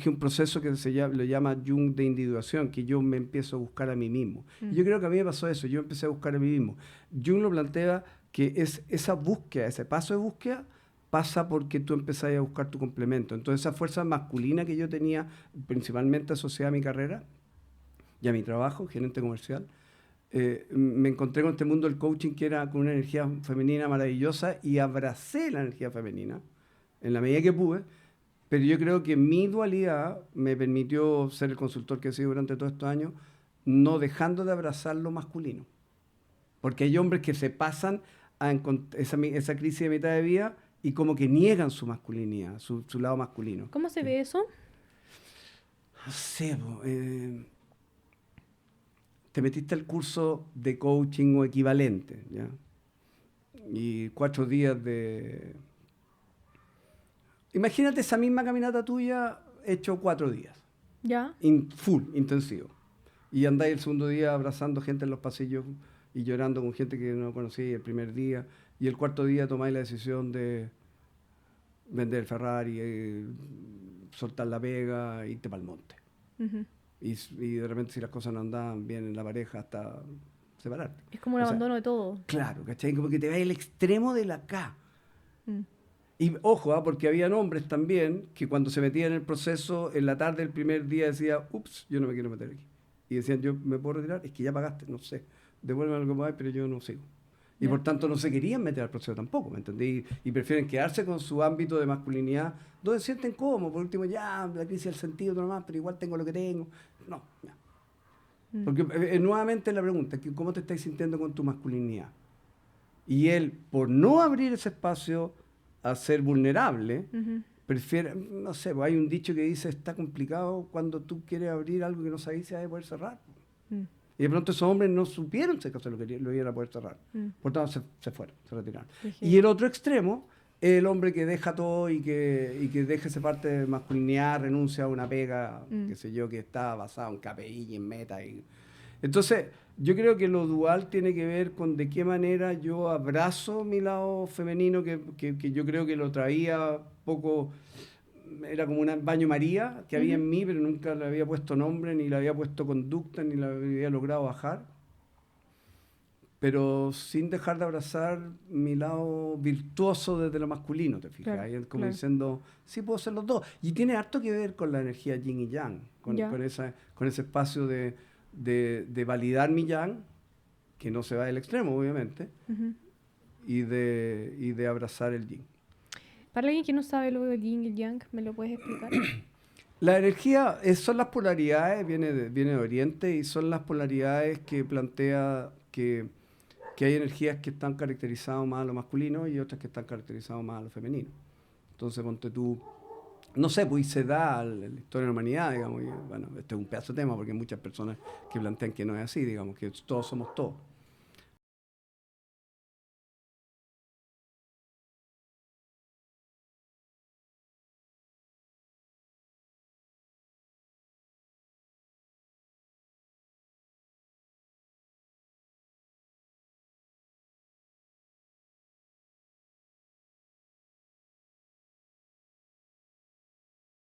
un proceso que lo llama Jung de individuación, que yo me empiezo a buscar a mí mismo. Y yo creo que a mí me pasó eso, yo empecé a buscar a mí mismo. Jung lo plantea que es esa búsqueda, ese paso de búsqueda, pasa porque tú empezás a buscar tu complemento. Entonces esa fuerza masculina que yo tenía, principalmente asociada a mi carrera, y a mi trabajo, gerente comercial, me encontré con este mundo del coaching que era con una energía femenina maravillosa y abracé la energía femenina en la medida que pude, pero yo creo que mi dualidad me permitió ser el consultor que he sido durante todos estos años, no dejando de abrazar lo masculino. Porque hay hombres que se pasan a esa crisis de mitad de vida y como que niegan su masculinidad, su lado masculino. ¿Cómo se ve eso? No sé, te metiste al curso de coaching o equivalente, ¿ya? Y 4 días de... Imagínate esa misma caminata tuya hecho 4 días. ¿Ya? Full, intensivo. Y andáis el segundo día abrazando gente en los pasillos y llorando con gente que no conocí el primer día. Y el cuarto día tomáis la decisión de vender el Ferrari, soltar la pega e irte para el monte. y de repente si las cosas no andaban bien en la pareja, hasta separarte. Es como un abandono de todo. Claro, ¿cachai? Como que te va al extremo de la K. Mm. Y ojo, porque habían hombres también que cuando se metían en el proceso, en la tarde del primer día decía, ups, yo no me quiero meter aquí. Y decían, yo me puedo retirar, es que ya pagaste, no sé, devuélveme algo más, pero yo no sigo. Y por tanto no se querían meter al proceso tampoco, ¿me entendí? Y prefieren quedarse con su ámbito de masculinidad, donde se sienten cómodos, por último, ya, la crisis del sentido, todo lo más, pero igual tengo lo que tengo. No, ya. Porque nuevamente la pregunta, ¿cómo te estás sintiendo con tu masculinidad? Y él, por no abrir ese espacio a ser vulnerable, prefiere, no sé, pues hay un dicho que dice, está complicado cuando tú quieres abrir algo que no sabes si vas a poder cerrar. Y de pronto esos hombres no supieron si lo iban a poder cerrar. Por tanto, se fueron, se retiraron. Y el otro extremo, el hombre que deja todo y que deja esa parte de masculinidad, renuncia a una pega, qué sé yo, que está basada en KPI y en meta. Entonces, yo creo que lo dual tiene que ver con de qué manera yo abrazo mi lado femenino, que yo creo que lo traía poco, era como un baño María que había en mí, pero nunca le había puesto nombre, ni le había puesto conducta, ni la había logrado bajar. Pero sin dejar de abrazar mi lado virtuoso desde lo masculino, ¿te fijas? Claro, Y como diciendo, sí puedo ser los dos. Y tiene harto que ver con la energía yin y yang, con ese espacio de validar mi yang, que no se va del extremo, obviamente, y de abrazar el yin. Para alguien que no sabe lo del yin y el yang, ¿me lo puedes explicar? La energía son las polaridades, viene de Oriente, y son las polaridades que plantea que hay energías que están caracterizadas más a lo masculino y otras que están caracterizadas más a lo femenino. Entonces, ponte tú, no sé, pues se da la historia de la humanidad, digamos, y, bueno, este es un pedazo de tema porque hay muchas personas que plantean que no es así, digamos, que todos somos todos.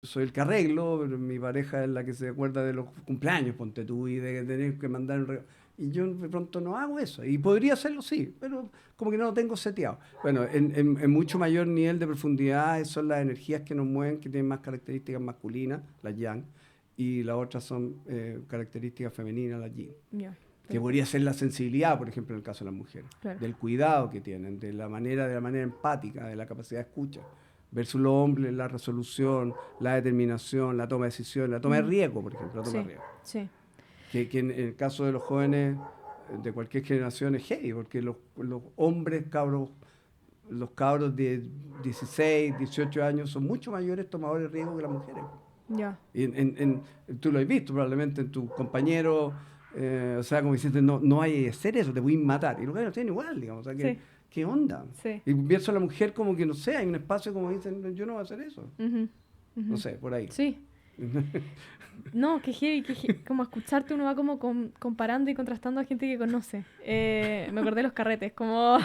Soy el que arreglo, pero mi pareja es la que se acuerda de los cumpleaños, ponte tú, y de tener que mandar un regalo. Y yo de pronto no hago eso. Y podría hacerlo, sí, pero como que no lo tengo seteado. Bueno, en mucho mayor nivel de profundidad son las energías que nos mueven, que tienen más características masculinas, las yang, y las otras son características femeninas, las yin. Que podría ser la sensibilidad, por ejemplo, en el caso de las mujeres, del cuidado que tienen, de la manera empática, de la capacidad de escucha. Versus los hombres, la resolución, la determinación, la toma de decisiones, la toma de riesgo, por ejemplo, la toma de riesgo. Sí. Que en el caso de los jóvenes de cualquier generación es heavy, porque los hombres, los cabros de 16, 18 años son mucho mayores tomadores de riesgo que las mujeres. Y tú lo has visto probablemente en tus compañeros, o sea, como diciendo, no hay que hacer eso, te voy a matar. Y los jóvenes tienen igual, digamos, o sea, que... ¿Qué onda? Y pienso a la mujer como que, no sé, hay un espacio como dicen, yo no voy a hacer eso. No sé, por ahí. Sí. No, que heavy, como escucharte uno va como comparando y contrastando a gente que conoce. Me acordé de los carretes, como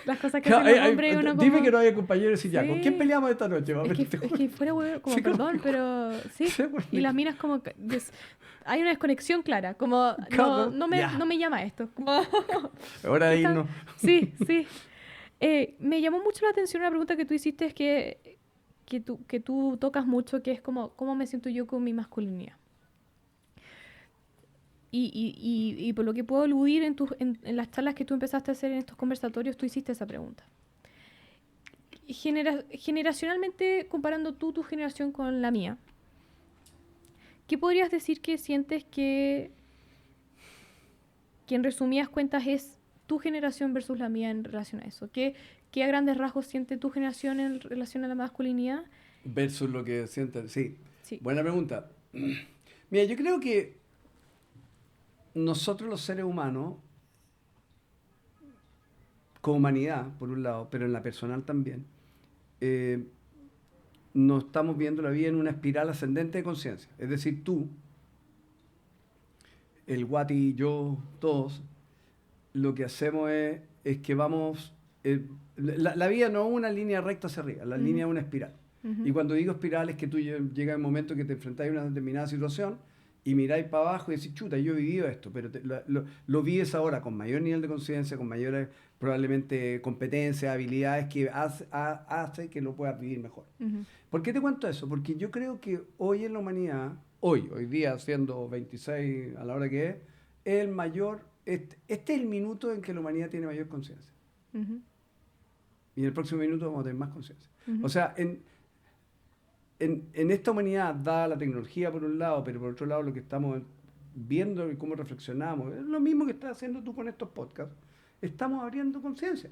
las cosas que hacen los hombres. Uno dime como... que no haya compañeros y ya, ¿con quién peleamos esta noche? Es que fuera huevo, como perdón, pero sí. Y las minas como... hay una desconexión clara, como no me llama esto. Como ahora de irnos. Sí. Me llamó mucho la atención una pregunta que tú hiciste, es que tú tocas mucho, que es como cómo me siento yo con mi masculinidad. Y por lo que puedo aludir en las charlas que tú empezaste a hacer en estos conversatorios, tú hiciste esa pregunta. Generacionalmente, comparando tu generación con la mía, ¿qué podrías decir que sientes que en resumidas cuentas es tu generación versus la mía en relación a eso? ¿Qué a grandes rasgos siente tu generación en relación a la masculinidad? Versus lo que sienten, sí. Buena pregunta. Mira, yo creo que nosotros los seres humanos, como humanidad, por un lado, pero en la personal también, nos estamos viendo la vida en una espiral ascendente de conciencia. Es decir, tú, el Guati, yo, todos, lo que hacemos es que vamos... la vida no es una línea recta hacia arriba, la línea es una espiral. Y cuando digo espiral es que tú llegas a un momento que te enfrentas a una determinada situación y miráis para abajo y decís, chuta, yo he vivido esto, pero lo vives ahora con mayor nivel de conciencia, con mayores probablemente competencias, habilidades que hace que lo puedas vivir mejor. ¿Por qué te cuento eso? Porque yo creo que hoy en la humanidad, hoy día siendo 26 a la hora que es el mayor, este es el minuto en que la humanidad tiene mayor conciencia. Y en el próximo minuto vamos a tener más conciencia. O sea, en esta humanidad, dada la tecnología por un lado, pero por otro lado lo que estamos viendo y cómo reflexionamos, es lo mismo que estás haciendo tú con estos podcasts, estamos abriendo conciencia.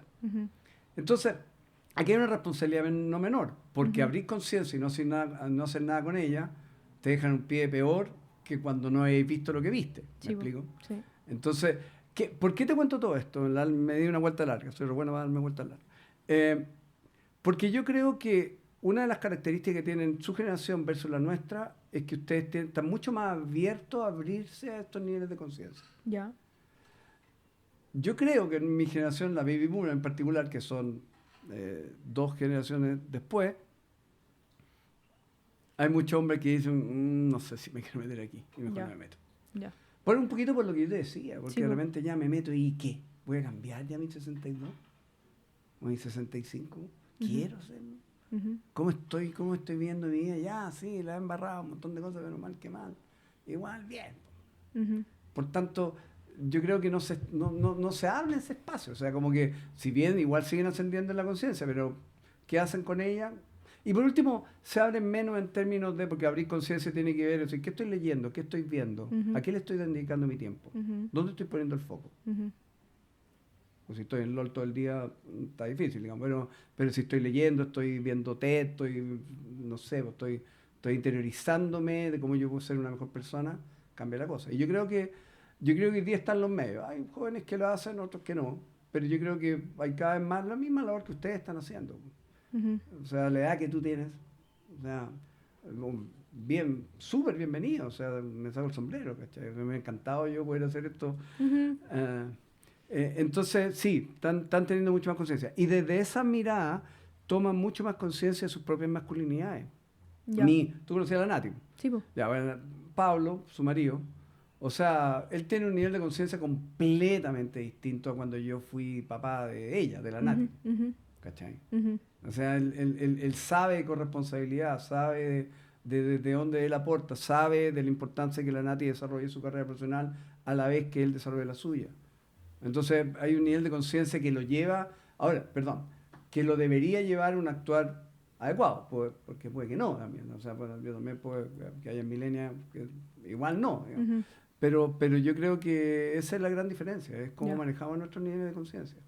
Entonces, aquí hay una responsabilidad no menor, porque abrir conciencia y no hacer nada con ella, te dejan un pie peor que cuando no habéis visto lo que viste. ¿Me explico? Sí. Entonces, ¿por qué te cuento todo esto? Me di una vuelta larga, soy bueno para darme vueltas largas. Porque yo creo que una de las características que tienen su generación versus la nuestra es que ustedes están mucho más abiertos a abrirse a estos niveles de conciencia. Ya. Yo creo que en mi generación, la Baby Boomer en particular, que son 2 generaciones después, hay muchos hombres que dicen, no sé si me quiero meter aquí, y mejor no me meto. Ya. Por un poquito por lo que yo te decía, porque de repente ya me meto y ¿qué? ¿Voy a cambiar ya mi 62? ¿O mi 65? ¿Quiero hacerlo? ¿Cómo estoy viendo mi vida? Ya, sí, la he embarrado, un montón de cosas, pero mal que mal. Igual, bien. Por tanto, yo creo que no se habla en ese espacio. O sea, como que, si bien igual siguen ascendiendo en la conciencia, pero ¿qué hacen con ella? Y por último, se abren menos en términos de, porque abrir conciencia tiene que ver, es decir, ¿qué estoy leyendo? ¿Qué estoy viendo? ¿A qué le estoy dedicando mi tiempo? ¿Dónde estoy poniendo el foco? O si estoy en LOL todo el día, está difícil, digamos. Pero si estoy leyendo, estoy viendo TED, no sé, estoy interiorizándome de cómo yo puedo ser una mejor persona, cambia la cosa. Y yo creo que hoy día están los medios. Hay jóvenes que lo hacen, otros que no. Pero yo creo que hay cada vez más la misma labor que ustedes están haciendo. O sea, la edad que tú tienes, o sea, súper bienvenido. O sea, me saco el sombrero, ¿cachai? Me ha encantado yo poder hacer esto. Entonces, sí, están teniendo mucha más conciencia. Y desde esa mirada toman mucho más conciencia de sus propias masculinidades. ¿Tú conocías a la Nati? Sí, pues. Ya, bueno, Pablo, su marido, o sea, él tiene un nivel de conciencia completamente distinto a cuando yo fui papá de ella, de la Nati. ¿Cachai? O sea, él sabe de corresponsabilidad, sabe de dónde él aporta, sabe de la importancia que la Nati desarrolle su carrera profesional a la vez que él desarrolle la suya. Entonces hay un nivel de conciencia que lo lleva, que lo debería llevar a un actuar adecuado, porque puede que no también, o sea, yo también puedo que haya millennials que igual no, pero yo creo que esa es la gran diferencia, es cómo manejamos nuestros niveles de conciencia.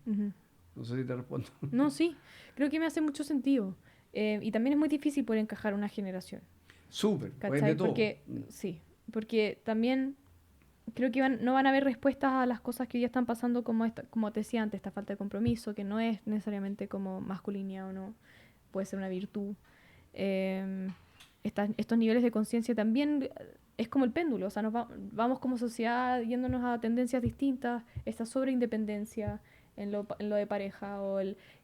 No sé si te respondo. No, sí, creo que me hace mucho sentido, y también es muy difícil poder encajar una generación. Súper, pues de todo. Porque también creo que no van a haber respuestas a las cosas que ya están pasando, como te decía antes, esta falta de compromiso, que no es necesariamente como masculinidad o no, puede ser una virtud. Estos niveles de conciencia también es como el péndulo, o sea, vamos como sociedad yéndonos a tendencias distintas, esta sobreindependencia en lo de pareja, o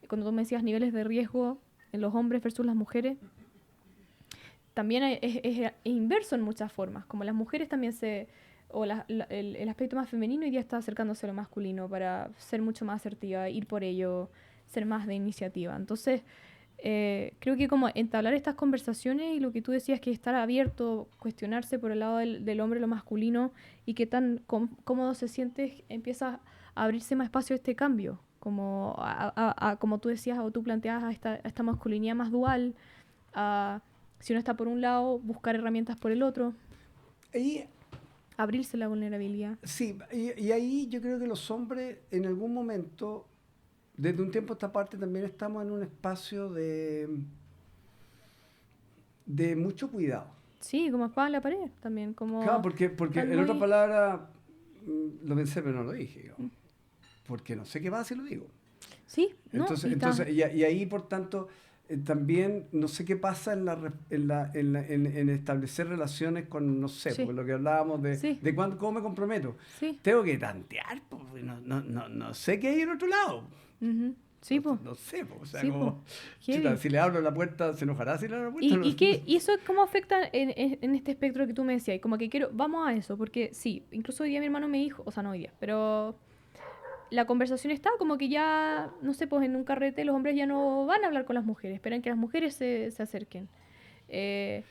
cuando tú me decías niveles de riesgo en los hombres versus las mujeres, también es inverso en muchas formas, como las mujeres también el aspecto más femenino hoy día está acercándose a lo masculino para ser mucho más asertiva, ir por ello, ser más de iniciativa. Entonces, creo que como entablar estas conversaciones y lo que tú decías, que estar abierto, cuestionarse por el lado del hombre, lo masculino, y qué tan cómodo se siente, empieza a abrirse más espacio a este cambio, como como tú decías o tú planteabas, a esta masculinidad más dual, si uno está por un lado, buscar herramientas por el otro. Abrirse la vulnerabilidad. Sí, y ahí yo creo que los hombres en algún momento, desde un tiempo a esta parte, también estamos en un espacio de mucho cuidado. Sí, como espada en la pared también. Claro, porque en otra palabra, lo pensé pero no lo dije, digamos, porque no sé qué pasa si lo digo. Sí, y ahí por tanto también no sé qué pasa en establecer relaciones con, no sé, porque lo que hablábamos de cómo me comprometo. Tengo que tantear, porque no sé qué hay en otro lado. Sí, po. No sé, po, o sea, Sí, como, po. chuta, Heavy. si le abro la puerta, ¿se enojará si le abro la puerta? No. ¿Y eso cómo afecta en este espectro que tú me decías? Y como que vamos a eso, porque sí, incluso hoy día mi hermano me dijo, o sea, no hoy día, pero la conversación está como que ya, no sé, pues en un carrete los hombres ya no van a hablar con las mujeres, esperan que las mujeres se acerquen. Eh,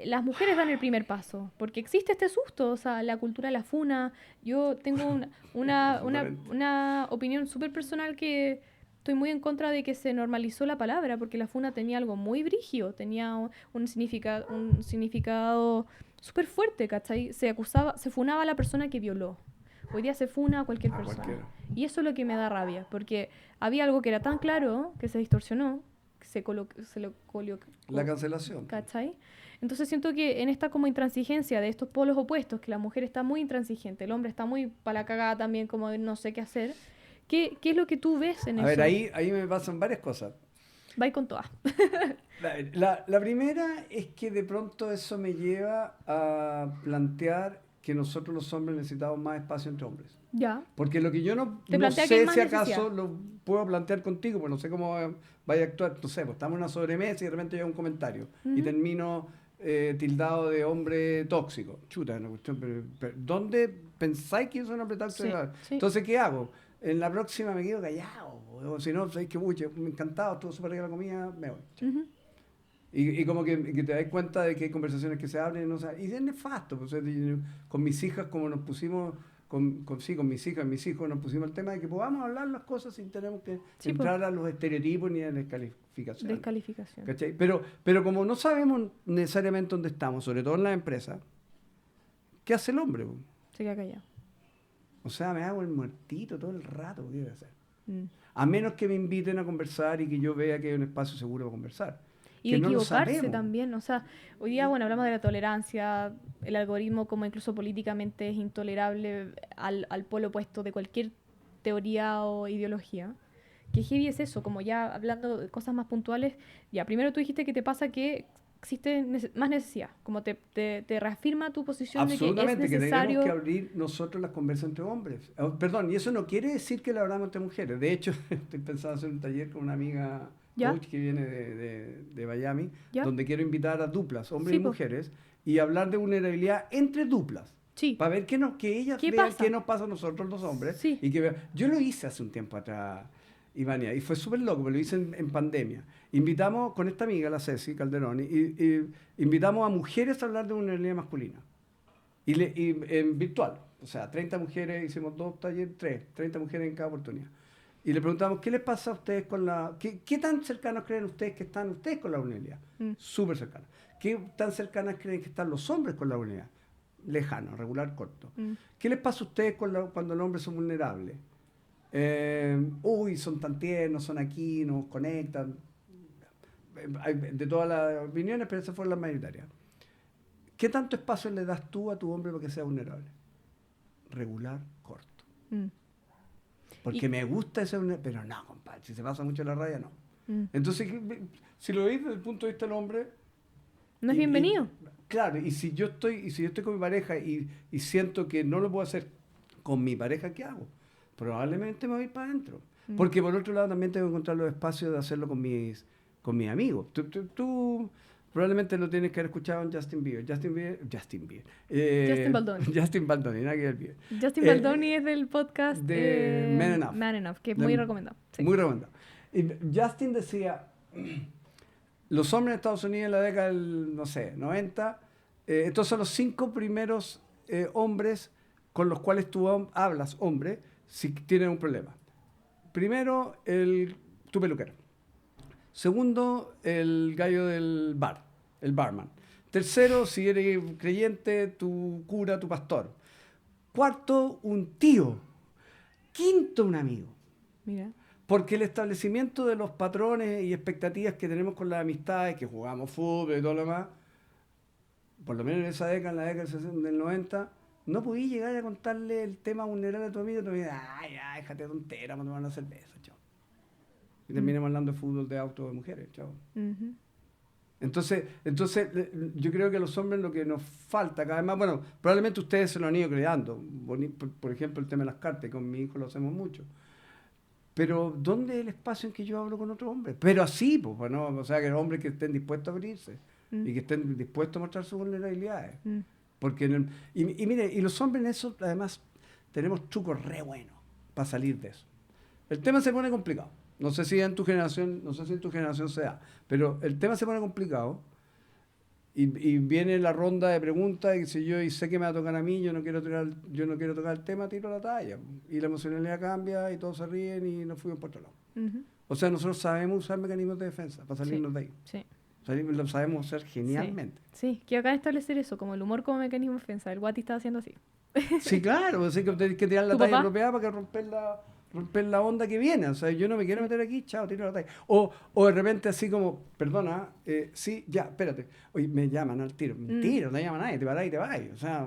las mujeres dan el primer paso, porque existe este susto, o sea, la cultura de la funa. Yo tengo Absolutamente. una opinión súper personal que estoy muy en contra de que se normalizó la palabra, porque la funa tenía algo muy brígido, tenía un significado súper fuerte, ¿cachai? Se funaba a la persona que violó. Hoy día se funa a cualquier A persona. cualquiera. Y eso es lo que me da rabia, porque había algo que era tan claro que se distorsionó, que se lo colocó, La cancelación. ¿cachai? Entonces siento que en esta como intransigencia de estos polos opuestos, que la mujer está muy intransigente, el hombre está muy para la cagada también, como de no sé qué hacer, ¿qué es lo que tú ves en A ver, eso? ahí me pasan varias cosas. Va con todas. La primera es que de pronto eso me lleva a plantear que nosotros los hombres necesitamos más espacio entre hombres. Ya. Porque lo que yo no, Te no plantea que hay sé más si necesidad. acaso lo puedo plantear contigo, pues no sé cómo vaya a actuar. No sé, pues estamos en una sobremesa y de repente llega un comentario y Ujú. termino tildado de hombre tóxico. Chuta, es una cuestión, pero ¿dónde pensáis que eso no apretarse? Sí, sí. Entonces, ¿qué hago? En la próxima me quedo callado. O si no, sabéis que mucho, me encantado, estuvo súper rica la comida, me voy. Chao. Ujú. Y como que te das cuenta de que hay conversaciones que se abren y no se. Y es nefasto. Pues, o sea, con mis hijas, como nos pusimos, sí, con mis hijas y mis hijos, nos pusimos el tema de que podamos hablar las cosas sin tener que Sí, pues, entrar a los estereotipos ni a las descalificaciones. descalificación. ¿Cachai? Pero como no sabemos necesariamente dónde estamos, sobre todo en las empresas, ¿qué hace el hombre? Po? Se queda callado. O sea, me hago el muertito todo el rato. ¿Qué voy a hacer? Mm. A menos que me inviten a conversar y que yo vea que hay un espacio seguro para conversar. Y Que de no lo equivocarse sabemos. también, o sea, hoy día, bueno, hablamos de la tolerancia, el algoritmo como incluso políticamente es intolerable al polo opuesto de cualquier teoría o ideología. Que heavy es eso, como ya hablando de cosas más puntuales, ya, primero tú dijiste que te pasa que existe más necesidad, como te reafirma tu posición de que es Absolutamente, que tenemos que necesario, abrir. abrir nosotros las conversas entre hombres. Perdón, y eso no quiere decir que la abramos entre mujeres. De hecho, estoy pensando hacer un taller con una amiga ¿Ya? coach que viene de Miami, ¿Ya? donde quiero invitar a duplas, hombres Sí, y pues, mujeres, y hablar de vulnerabilidad entre duplas. sí. Para ver que ellas ¿Qué vean qué pasa? nos pasa a nosotros los hombres. Sí. Y que yo lo hice hace un tiempo atrás, Ivania, y fue súper loco, pero lo hice en pandemia. Invitamos con esta amiga, la Ceci Calderoni, y invitamos a mujeres a hablar de vulnerabilidad masculina. Y en virtual, o sea, 30 mujeres, hicimos 2 talleres, 30 mujeres en cada oportunidad. Y le preguntamos, ¿qué les pasa a ustedes con la... ¿Qué tan cercanos creen ustedes que están ustedes con la vulnerabilidad? Mm. Súper cercanos. ¿Qué tan cercanas creen que están los hombres con la vulnerabilidad? Lejano, regular, corto. Mm. ¿Qué les pasa a ustedes cuando los hombres son vulnerables? Uy, son tan tiernos, son aquí, nos conectan. Hay de todas las opiniones, pero esas fueron las mayoritarias. ¿Qué tanto espacio le das tú a tu hombre para que sea vulnerable? Regular, corto. Mm. Porque Y, me gusta ese pero no, compadre, si se pasa mucho la raya, no. mm. Entonces, si lo veis desde el punto de vista del hombre, No es y- y- bienvenido. claro, y si yo estoy con mi pareja y siento que no lo puedo hacer con mi pareja, ¿qué hago? Probablemente me voy para adentro. Mm. Porque por otro lado también tengo que encontrar los espacios de hacerlo con mis amigos. Tú probablemente lo tienes que haber escuchado en Justin Bieber. Justin Baldoni. Justin Baldoni, nada que ver bien. Justin Eh, Baldoni es del podcast de Man Enough. Man Enough, que es De- muy recomendado. Sí. Muy recomendado. Y Justin decía, los hombres en Estados Unidos en la década del, no sé, 90, estos son los 5 primeros hombres con los cuales tú hablas, hombre, si tienen un problema. Primero, tu peluquero. Segundo, el gallo del bar, el barman. Tercero, si eres creyente, tu cura, tu pastor. Cuarto, un tío. Quinto, un amigo. Mira. Porque el establecimiento de los patrones y expectativas que tenemos con las amistades, que jugamos fútbol y todo lo demás, por lo menos en esa década, en la década del 90, no podías llegar a contarle el tema vulnerable a tu amigo y tu amigo, ay, ya, déjate de tontera, vamos a tomar una cerveza, chao. Y terminamos hablando de fútbol, de auto, de mujeres, chao. Ujú. Entonces, yo creo que a los hombres lo que nos falta cada vez más, bueno, probablemente ustedes se lo han ido creando, por ejemplo, el tema de las cartas, con mi hijo lo hacemos mucho. pero ¿dónde es el espacio en que yo hablo con otro hombre? Pero así, pues, ¿no? O sea, que hombres que estén dispuestos a abrirse y que estén dispuestos a mostrar sus vulnerabilidades. Porque y mire, y los hombres en eso, además, tenemos trucos re buenos para salir de eso. El tema se pone complicado. No sé si en tu generación, no sé si en tu generación se da, pero el tema se pone complicado y viene la ronda de preguntas y si yo y sé que me va a tocar a mí, yo no quiero tocar el tema, tiro la talla. Y la emocionalidad cambia y todos se ríen y nos fuimos por otro lado. O sea, nosotros sabemos usar mecanismos de defensa para salirnos de ahí. Sí. Lo sabemos hacer genialmente. Sí, quiero acá establecer eso, como el humor como mecanismo de defensa. El Guati está haciendo así. Sí, claro, así que tenés que tirar la talla apropiada para que romper la onda que viene. O sea, yo no me quiero meter aquí, chao, tiro la talla. O de repente así como, perdona, sí, ya, espérate. Oye, me llaman al tiro. Mentira, no te llama nadie, te vas y te vas. O sea,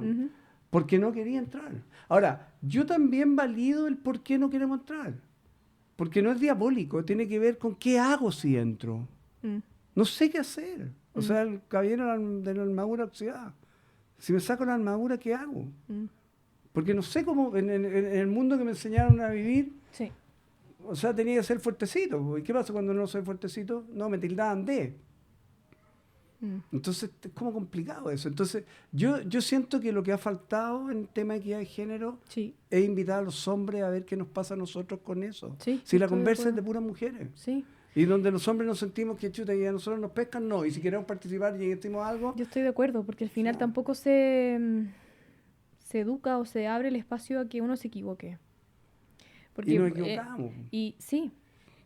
porque no quería entrar. Ahora, yo también valido el por qué no queremos entrar. Porque no es diabólico, tiene que ver con qué hago si entro. No sé qué hacer. O sea, el caballero de la armadura oxidada. Si me saco la armadura, ¿qué hago? Porque no sé cómo, en el mundo que me enseñaron a vivir, o sea, tenía que ser fuertecito. ¿Y qué pasa cuando no soy fuertecito? No, me tildaban de. Entonces, es como complicado eso. Entonces, yo siento que lo que ha faltado en el tema de equidad de género es invitar a los hombres a ver qué nos pasa a nosotros con eso. Si la conversa es de puras mujeres. Y donde los hombres nos sentimos que chuta y a nosotros nos pescan, no. Y si queremos participar y decimos algo... Yo estoy de acuerdo, porque al final tampoco se educa o se abre el espacio a que uno se equivoque. Porque, y nos equivocamos. Y sí,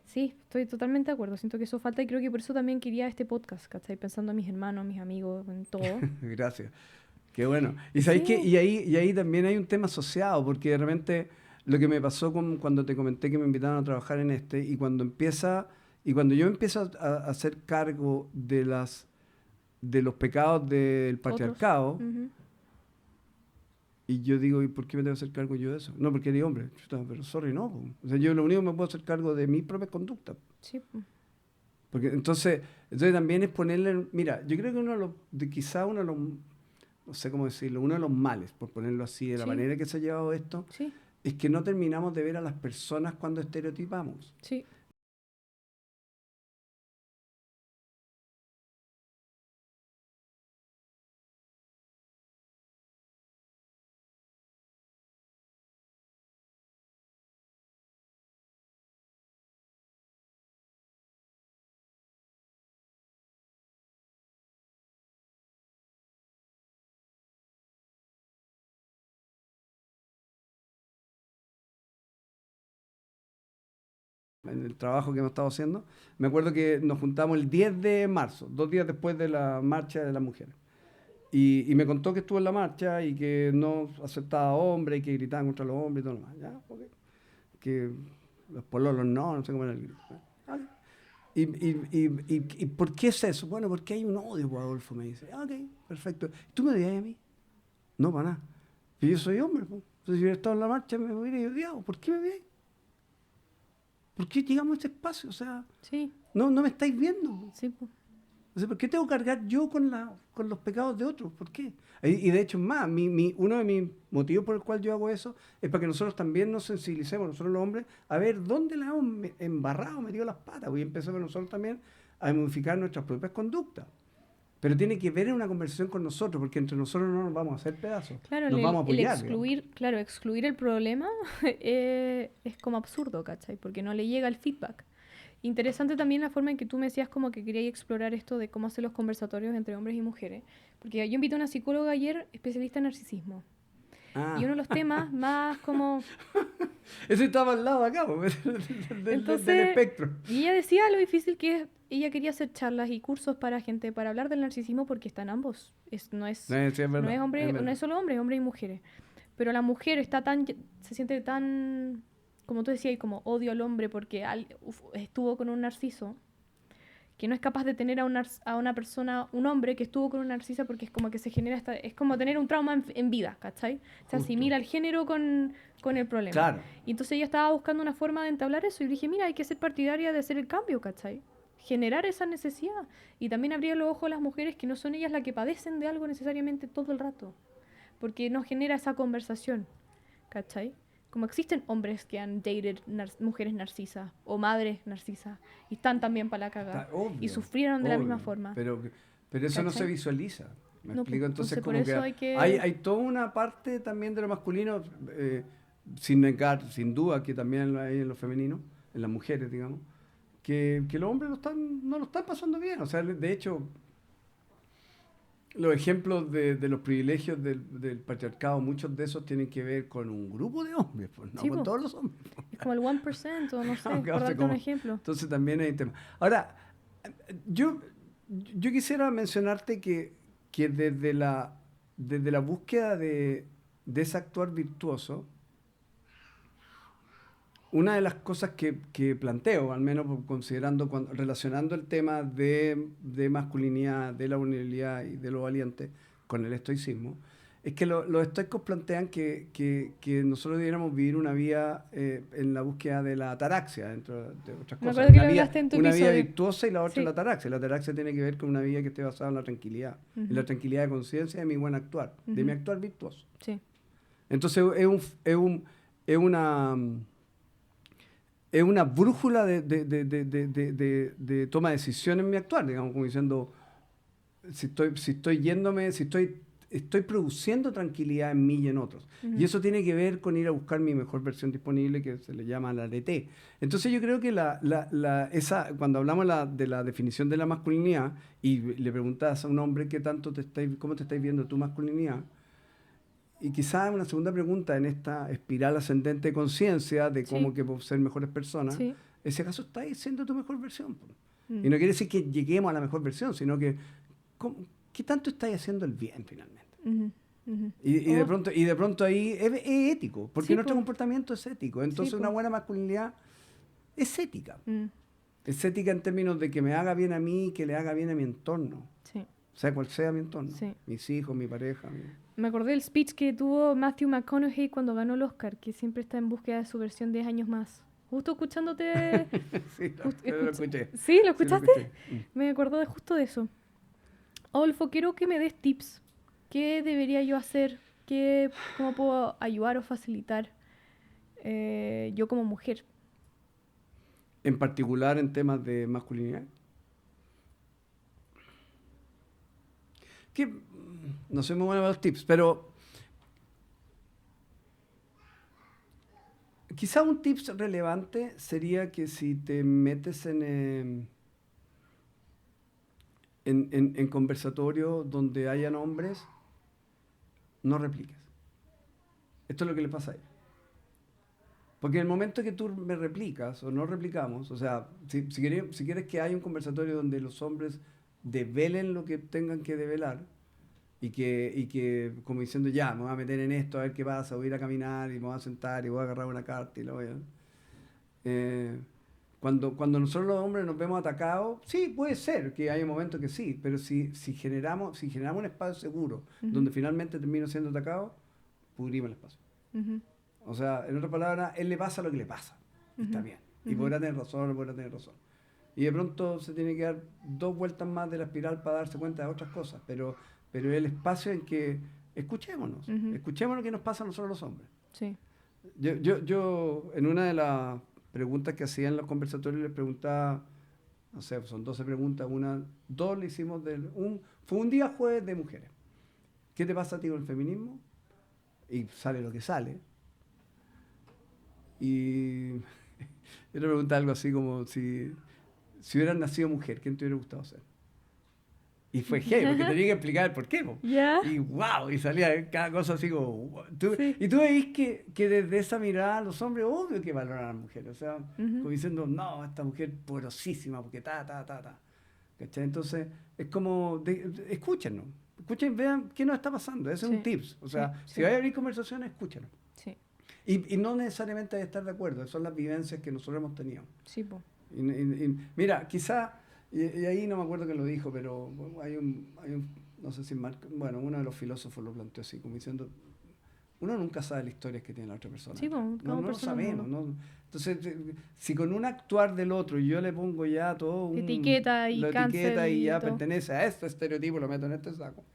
estoy totalmente de acuerdo. Siento que eso falta y creo que por eso también quería este podcast, ¿cachai? Pensando en mis hermanos, mis amigos, en todo. Gracias. Qué bueno. Y sabéis que y ahí también hay un tema asociado, porque de repente lo que me pasó cuando te comenté que me invitaron a trabajar en y cuando yo empiezo a hacer cargo de los pecados del patriarcado, y yo digo, ¿y por qué me tengo que hacer cargo yo de eso? No, porque eres hombre. Chuta, pero sorry, no. O sea, yo lo único que me puedo hacer cargo de mis propias conductas. Sí. Porque entonces también es ponerle... Mira, yo creo que quizá uno de los, no sé cómo decirlo, uno de los males, por ponerlo así, de la manera que se ha llevado esto, es que no terminamos de ver a las personas cuando estereotipamos. Sí. En el trabajo que hemos estado haciendo, me acuerdo que nos juntamos el 10 de marzo, 2 días después de la marcha de las mujeres. Y me contó que estuvo en la marcha y que no aceptaba hombres y que gritaban contra los hombres y todo lo demás. ¿Ya? Okay. Que los pololos no sé cómo era el grito. ¿Y por qué es eso? Bueno, porque hay un odio, pues, Adolfo me dice. Ok, perfecto. ¿Tú me odias a mí? No, para nada. Pero yo soy hombre, pues. Entonces, si hubiera estado en la marcha, me hubiera odiado. ¿Por qué me odias? ¿Por qué llegamos a este espacio? O sea, no me estáis viendo. Sí, pues. O sea, ¿por qué tengo que cargar yo con los pecados de otros? ¿Por qué? Y de hecho, más, uno de mis motivos por el cual yo hago eso es para que nosotros también nos sensibilicemos, nosotros los hombres, a ver dónde le hemos embarrado, metido las patas. Y empezamos nosotros también a modificar nuestras propias conductas. Pero tiene que ver en una conversación con nosotros, porque entre nosotros no nos vamos a hacer pedazos. Claro, nos vamos a apoyar. Excluir el problema es como absurdo, ¿cachai? Porque no le llega el feedback. Interesante también la forma en que tú me decías como que querías explorar esto de cómo hacer los conversatorios entre hombres y mujeres. Porque yo invité a una psicóloga ayer especialista en narcisismo. Y uno de los temas más como... Ese estaba al lado acá, del espectro. Y ella decía lo difícil que es. Ella quería hacer charlas y cursos para gente para hablar del narcisismo porque están ambos. No es solo hombres, hombres y mujeres. Pero la mujer se siente tan, como tú decías, como odio al hombre porque estuvo con un narciso, que no es capaz de tener a una persona, un hombre que estuvo con un narcisa porque es como que se genera es como tener un trauma en vida, ¿cachai? Se asimila el género con el problema. Claro. Y entonces ella estaba buscando una forma de entablar eso y dije, mira, hay que ser partidaria de hacer el cambio, ¿cachai? Generar esa necesidad y también abrir los ojos a las mujeres que no son ellas las que padecen de algo necesariamente todo el rato, porque no genera esa conversación, ¿cachai? como existen hombres que han dated mujeres narcisas o madres narcisas y están también para la cagada Obvio, y sufrieron de la misma obvio. forma. Pero eso no se ¿Cachai? visualiza. ¿Me No, explico? pues, Entonces, por como eso que hay toda una parte también de lo masculino, sin negar, sin duda, que también hay en lo femenino, en las mujeres, digamos, que los hombres no lo están pasando bien. O sea, de hecho, los ejemplos de los privilegios del patriarcado, muchos de esos tienen que ver con un grupo de hombres, pues, no Sí, con po. todos los hombres. Es como el 1% o no sé, No, por darte un ejemplo. Entonces también hay tema. Ahora, yo, yo quisiera mencionarte que desde la búsqueda de ese actuar virtuoso, una de las cosas que planteo, al menos considerando, relacionando el tema de masculinidad, de la vulnerabilidad y de lo valiente con el estoicismo, es que los estoicos plantean que nosotros debiéramos vivir una vida en la búsqueda de la ataraxia, entre de otras Me cosas. acuerdo que lo hablaste en tu Una vida episodio. virtuosa y la otra Sí. la ataraxia. La ataraxia tiene que ver con una vida que esté basada en la tranquilidad, en la tranquilidad de conciencia de mi buen actuar, de mi actuar virtuoso. Sí. Entonces es una brújula de toma de decisiones en mi actuar, digamos, como diciendo, estoy produciendo tranquilidad en mí y en otros. Y eso tiene que ver con ir a buscar mi mejor versión disponible, que se le llama la DT. Entonces yo creo que cuando hablamos de la definición de la masculinidad y le preguntas a un hombre cómo te estáis viendo tu masculinidad, y quizás una segunda pregunta en esta espiral ascendente de conciencia de cómo que podemos ser mejores personas, Sí. es si acaso estás siendo tu mejor versión. Po. Mm. Y no quiere decir que lleguemos a la mejor versión, sino que ¿qué tanto estáis haciendo el bien finalmente? Ujú, ujú. Y de pronto ahí es ético, porque Sí, nuestro po. comportamiento es ético. Entonces Sí, po. una buena masculinidad es ética. Mm. Es ética en términos de que me haga bien a mí y que le haga bien a mi entorno. Sí. Sea cual sea mi entorno. Sí. Mis hijos, mi pareja. Me acordé del speech que tuvo Matthew McConaughey cuando ganó el Oscar, que siempre está en búsqueda de su versión 10 años más. Justo escuchándote... Sí, lo escuché. ¿Sí? ¿Lo escuchaste? Sí, lo escuché. Me acordé justo de eso. Adolfo, quiero que me des tips. ¿Qué debería yo hacer? ¿Cómo puedo ayudar o facilitar yo como mujer? En particular en temas de masculinidad. Que no soy muy bueno para los tips, pero quizá un tips relevante sería que si te metes en conversatorios donde hayan hombres, no repliques. Esto es lo que le pasa a ella. Porque en el momento que tú me replicas o no replicamos, o sea, si quieres que haya un conversatorio donde los hombres develen lo que tengan que develar y que como diciendo, ya, me voy a meter en esto, a ver qué pasa, voy a ir a caminar y me voy a sentar y voy a agarrar una carta y lo voy a... Cuando nosotros los hombres nos vemos atacados, sí, puede ser que haya momentos que sí, pero si generamos un espacio seguro donde finalmente termino siendo atacado, pudrimos el espacio. O sea, en otras palabras, él le pasa lo que le pasa. Está bien. Y podrá tener razón o no podrá tener razón. Y de pronto se tiene que dar 2 vueltas más de la espiral para darse cuenta de otras cosas. Pero el espacio en que escuchémonos. Escuchemos lo que nos pasa a nosotros los hombres. Sí. Yo en una de las preguntas que hacía en los conversatorios les preguntaba, no sé, son 12 preguntas, dos le hicimos fue un día jueves de mujeres. ¿Qué te pasa a ti con el feminismo? Y sale lo que sale. Y yo le pregunté algo así como si hubieras nacido mujer, ¿quién te hubiera gustado ser? Y fue gay, porque tenía que explicar el por qué. ¿Ya? Y wow, y salía cada cosa así como... wow. Sí. Y tú veis que desde esa mirada los hombres, obvio que valoran a las mujeres. O sea, como diciendo, no, esta mujer poderosísima, porque ta. ¿Cachai? Entonces, es como, escúchenos. Escuchen, vean qué nos está pasando. Ese es un tips. O sea, si vais a abrir conversaciones, escúchenos. Sí. Y no necesariamente hay que estar de acuerdo, son las vivencias que nosotros hemos tenido. Sí, po. Mira, quizá, y ahí no me acuerdo quién lo dijo, pero hay un no sé si bueno, uno de los filósofos lo planteó así, como diciendo, uno nunca sabe las historias que tiene la otra persona. Sí, po, no lo sabemos. ¿No? Entonces, si con un actuar del otro yo le pongo ya todo etiqueta y cancel y ya todo. pertenece a este estereotipo, lo meto en este saco,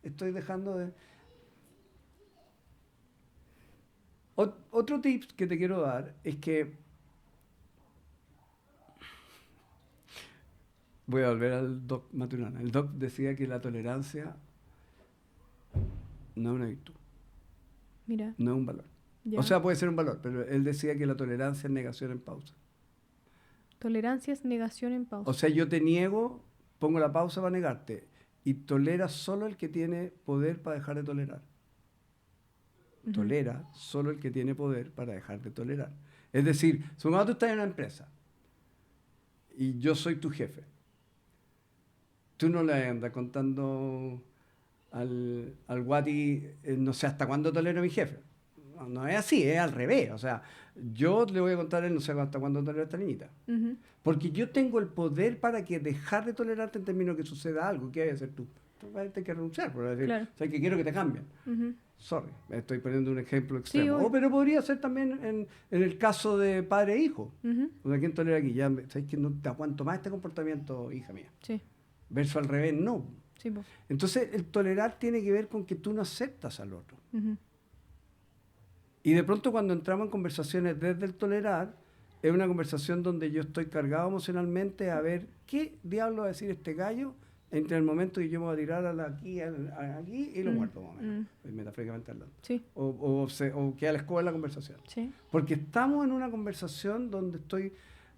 estoy dejando de... Otro tip que te quiero dar es que voy a volver al Doc Maturana. El Doc decía que la tolerancia no es una virtud. Mira. No es un valor. Ya. O sea, puede ser un valor, pero él decía que la tolerancia es negación en pausa. Tolerancia es negación en pausa. O sea, yo te niego, pongo la pausa para negarte. Y tolera solo el que tiene poder para dejar de tolerar. Tolera solo el que tiene poder para dejar de tolerar. Es decir, supongamos que tú estás en una empresa y yo soy tu jefe. Tú no le andas contando al guati, no sé hasta cuándo tolero a mi jefe. No, no es así, es al revés. O sea, yo le voy a contar a él no sé hasta cuándo tolero a esta niñita. Porque yo tengo el poder para que dejar de tolerarte en términos que suceda algo. ¿Qué hay que hacer tú? Tú vas a tener que renunciar, por decir, Claro. o sea, que quiero que te cambien. Sorry, estoy poniendo un ejemplo extremo. Sí, pero podría ser también en el caso de padre e hijo. O sea, ¿quién tolera aquí? Ya, ¿sabes que no te aguanto más este comportamiento, hija mía? Sí. Verso al revés, no. Sí, po. Entonces, el tolerar tiene que ver con que tú no aceptas al otro. Y de pronto cuando entramos en conversaciones desde el tolerar, es una conversación donde yo estoy cargado emocionalmente a ver qué diablo va a decir este gallo entre el momento que yo me voy a tirar aquí y lo muerto, más o menos, metafóricamente hablando. Sí. O queda la escoba en la conversación. Sí. Porque estamos en una conversación donde estoy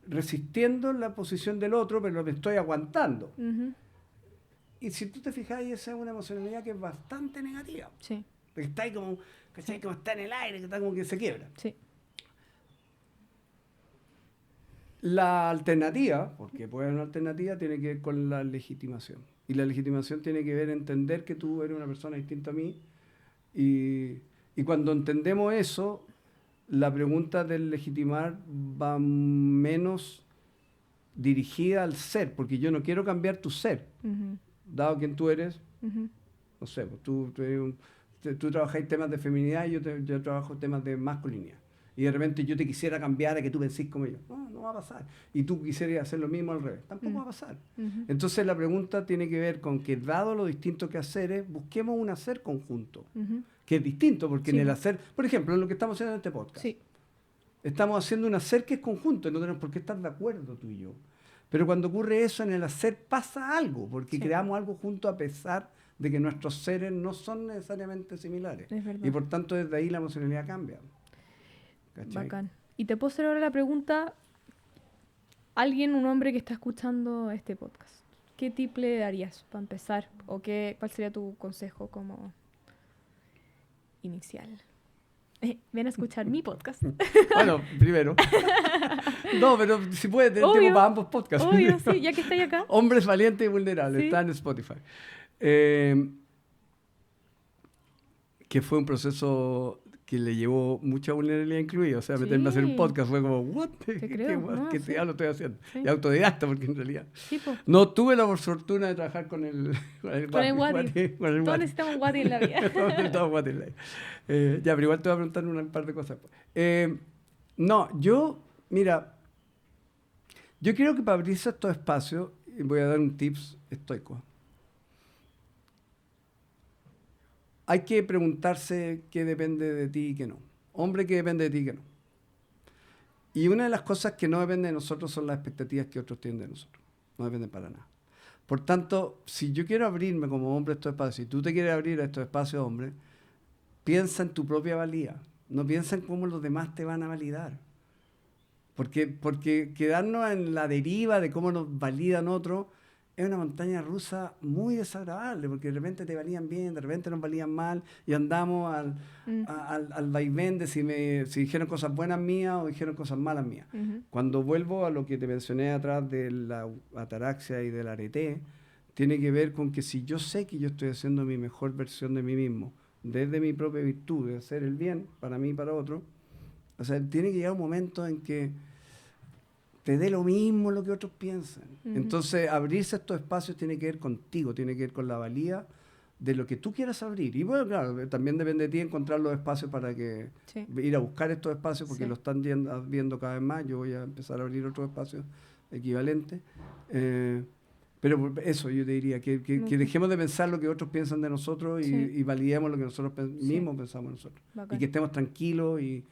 resistiendo la posición del otro, pero me estoy aguantando. Y si tú te fijas, esa es una emocionalidad que es bastante negativa. Sí. Porque está ahí como, ¿cachai? Como está en el aire, que está como que se quiebra. Sí. La alternativa, porque puede haber una alternativa, tiene que ver con la legitimación. Y la legitimación tiene que ver entender que tú eres una persona distinta a mí. Y cuando entendemos eso, la pregunta del legitimar va menos dirigida al ser, porque yo no quiero cambiar tu ser. Dado quien tú eres, no sé, pues tú trabajáis temas de feminidad y yo trabajo temas de masculinidad. Y de repente yo te quisiera cambiar a que tú pensís como yo. No, no va a pasar. Y tú quisieras hacer lo mismo al revés. Tampoco va a pasar. Entonces la pregunta tiene que ver con que, dado lo distinto que haceres, busquemos un hacer conjunto. Que es distinto, porque en el hacer, por ejemplo, en lo que estamos haciendo en este podcast. Sí. Estamos haciendo un hacer que es conjunto, no tenemos por qué estar de acuerdo tú y yo. Pero cuando ocurre eso, en el hacer pasa algo, porque creamos algo junto a pesar de que nuestros seres no son necesariamente similares. Es verdad. Y por tanto, desde ahí la emocionalidad cambia. ¿Cachai? Bacán. Y te puedo hacer ahora la pregunta, un hombre que está escuchando este podcast, ¿qué tip le darías para empezar? ¿O cuál sería tu consejo como inicial? Ven a escuchar mi podcast. Bueno, primero. No, pero si puede, tengo para ambos podcasts. Obvio, sí, ya que estáis acá. Hombres valientes y vulnerables, Sí. está en Spotify. Que fue un proceso que le llevó mucha vulnerabilidad incluida. O sea, meterme a hacer un podcast fue como, ¿what? ¿Qué diablo estoy haciendo? Sí. Y autodidacta, porque en realidad... Sí, po. No tuve la fortuna de trabajar con el Guati. Todos necesitamos guati en la vida. Todos necesitamos guati en la vida. Ya, pero igual te voy a preguntar un par de cosas. No, mira, yo creo que para abrirse estos espacios, voy a dar un tips estoico. Hay que preguntarse qué depende de ti y qué no. Hombre, qué depende de ti y qué no. Y una de las cosas que no depende de nosotros son las expectativas que otros tienen de nosotros. No dependen para nada. Por tanto, si yo quiero abrirme como hombre a estos espacios, si tú te quieres abrir a estos espacios, hombre, piensa en tu propia valía. No piensa en cómo los demás te van a validar. Porque quedarnos en la deriva de cómo nos validan otros es una montaña rusa muy desagradable, porque de repente te valían bien, de repente nos valían mal, y andamos al vaivén de si dijeron cosas buenas mías o dijeron cosas malas mías. Cuando vuelvo a lo que te mencioné atrás de la ataraxia y del arete, tiene que ver con que si yo sé que yo estoy haciendo mi mejor versión de mí mismo, desde mi propia virtud de hacer el bien para mí y para otro, o sea, tiene que llegar un momento en que te dé lo mismo lo que otros piensan. Entonces, abrirse a estos espacios tiene que ver contigo, tiene que ver con la valía de lo que tú quieras abrir. Y bueno, claro, también depende de ti encontrar los espacios para que ir a buscar estos espacios, porque lo están viendo cada vez más. Yo voy a empezar a abrir otros espacios equivalentes. Pero eso yo te diría, que dejemos de pensar lo que otros piensan de nosotros y validemos lo que nosotros mismos pensamos de nosotros. Bacán. Y que estemos tranquilos y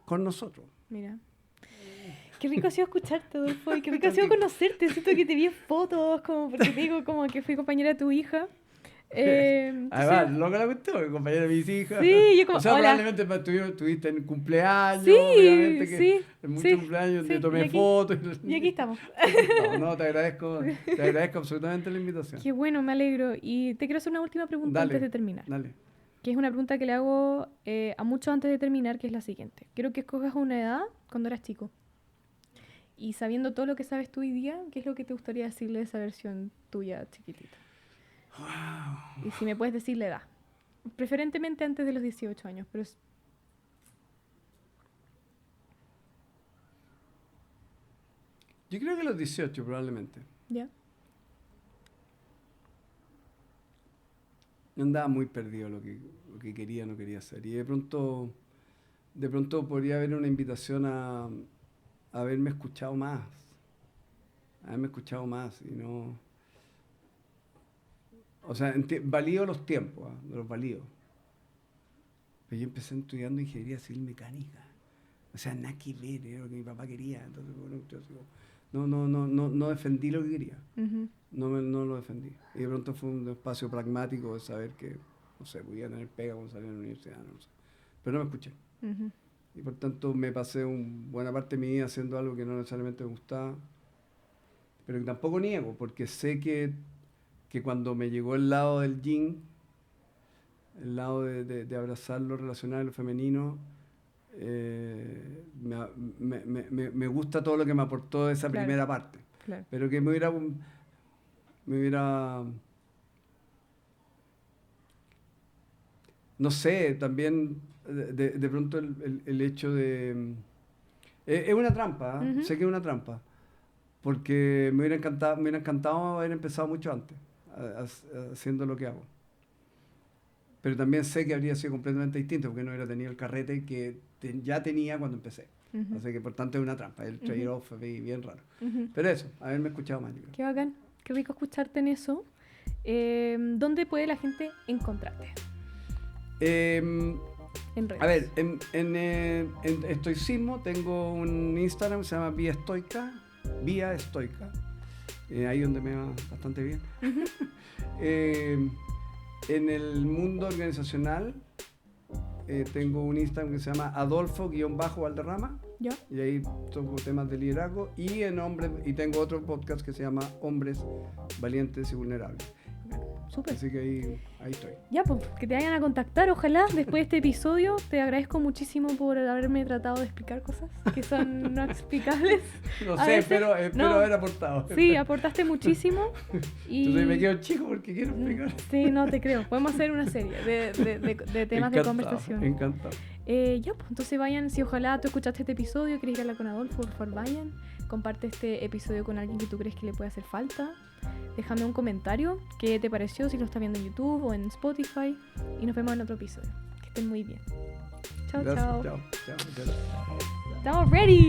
con nosotros. Mira. Qué rico ha sido escucharte, Adolfo, y qué rico ha sido conocerte. Siento que te vi en fotos, como porque te digo como que fui compañera de tu hija. Además, loca la cuestión, compañera de mis hijas. Sí, yo como, o sea, hola. probablemente estuviste en cumpleaños, Sí, obviamente que sí, en muchos cumpleaños te tomé fotos. Y aquí estamos. No, te agradezco absolutamente la invitación. Qué bueno, me alegro. Y te quiero hacer una última pregunta antes de terminar. Dale. Que es una pregunta que le hago a muchos antes de terminar, que es la siguiente. Quiero que escojas una edad cuando eras chico. Y sabiendo todo lo que sabes tú hoy día, ¿qué es lo que te gustaría decirle de esa versión tuya chiquitita? Wow. Y si me puedes decir la edad. Preferentemente antes de los 18 años, pero Yo creo que los 18 probablemente. ¿Ya? Yo andaba muy perdido lo que quería, no quería hacer. Y de pronto podría haber una invitación a haberme escuchado más. Y no... O sea, valido los tiempos, los valido. Pero yo empecé estudiando ingeniería civil mecánica. O sea, nada que ver, era lo que mi papá quería. Entonces, bueno, no defendí lo que quería. Uh-huh. No lo defendí. Y de pronto fue un espacio pragmático de saber que, no sé, podía tener pega cuando salí de la universidad, no sé. Pero no me escuché. Uh-huh. Y por tanto me pasé buena parte de mi vida haciendo algo que no necesariamente me gustaba. Pero que tampoco niego, porque sé que cuando me llegó el lado del yin, el lado de abrazar lo relacional y lo femenino, me gusta todo lo que me aportó esa primera parte. Claro. Pero que me hubiera no sé, también de pronto el hecho de... es una trampa, ¿eh? Uh-huh. Sé que es una trampa, porque me hubiera encantado haber empezado mucho antes, haciendo lo que hago. Pero también sé que habría sido completamente distinto, porque no hubiera tenido el carrete que ya tenía cuando empecé. Uh-huh. Así que por tanto es una trampa, el trade-off es bien raro. Uh-huh. Pero eso, haberme escuchado más, yo creo. Qué bacán, qué rico escucharte en eso. ¿Dónde puede la gente encontrarte? En redes. A ver, en estoicismo tengo un Instagram que se llama Vía Estoica. Ahí donde me va bastante bien. En el mundo organizacional tengo un Instagram que se llama Adolfo_Valderrama. ¿Ya? Y ahí toco temas de liderazgo. Y tengo otro podcast que se llama Hombres Valientes y Vulnerables. Súper. Así que ahí estoy. Ya, pues, que te vayan a contactar, ojalá, después de este episodio. Te agradezco muchísimo por haberme tratado de explicar cosas que son no explicables. No sé, espero haber aportado. Sí, aportaste muchísimo. Y... Entonces me quedo chico porque quiero explicar. Sí, no te creo. Podemos hacer una serie de temas de conversación. Encantado. Ya, pues entonces vayan, si ojalá tú escuchaste este episodio, querés hablar con Adolfo, por favor vayan. Comparte este episodio con alguien que tú crees que le puede hacer falta. Déjame un comentario, qué te pareció, si lo estás viendo en YouTube o en Spotify. Y nos vemos en otro episodio. Que estén muy bien. Chao, Gracias, chao. chao. Estamos ready.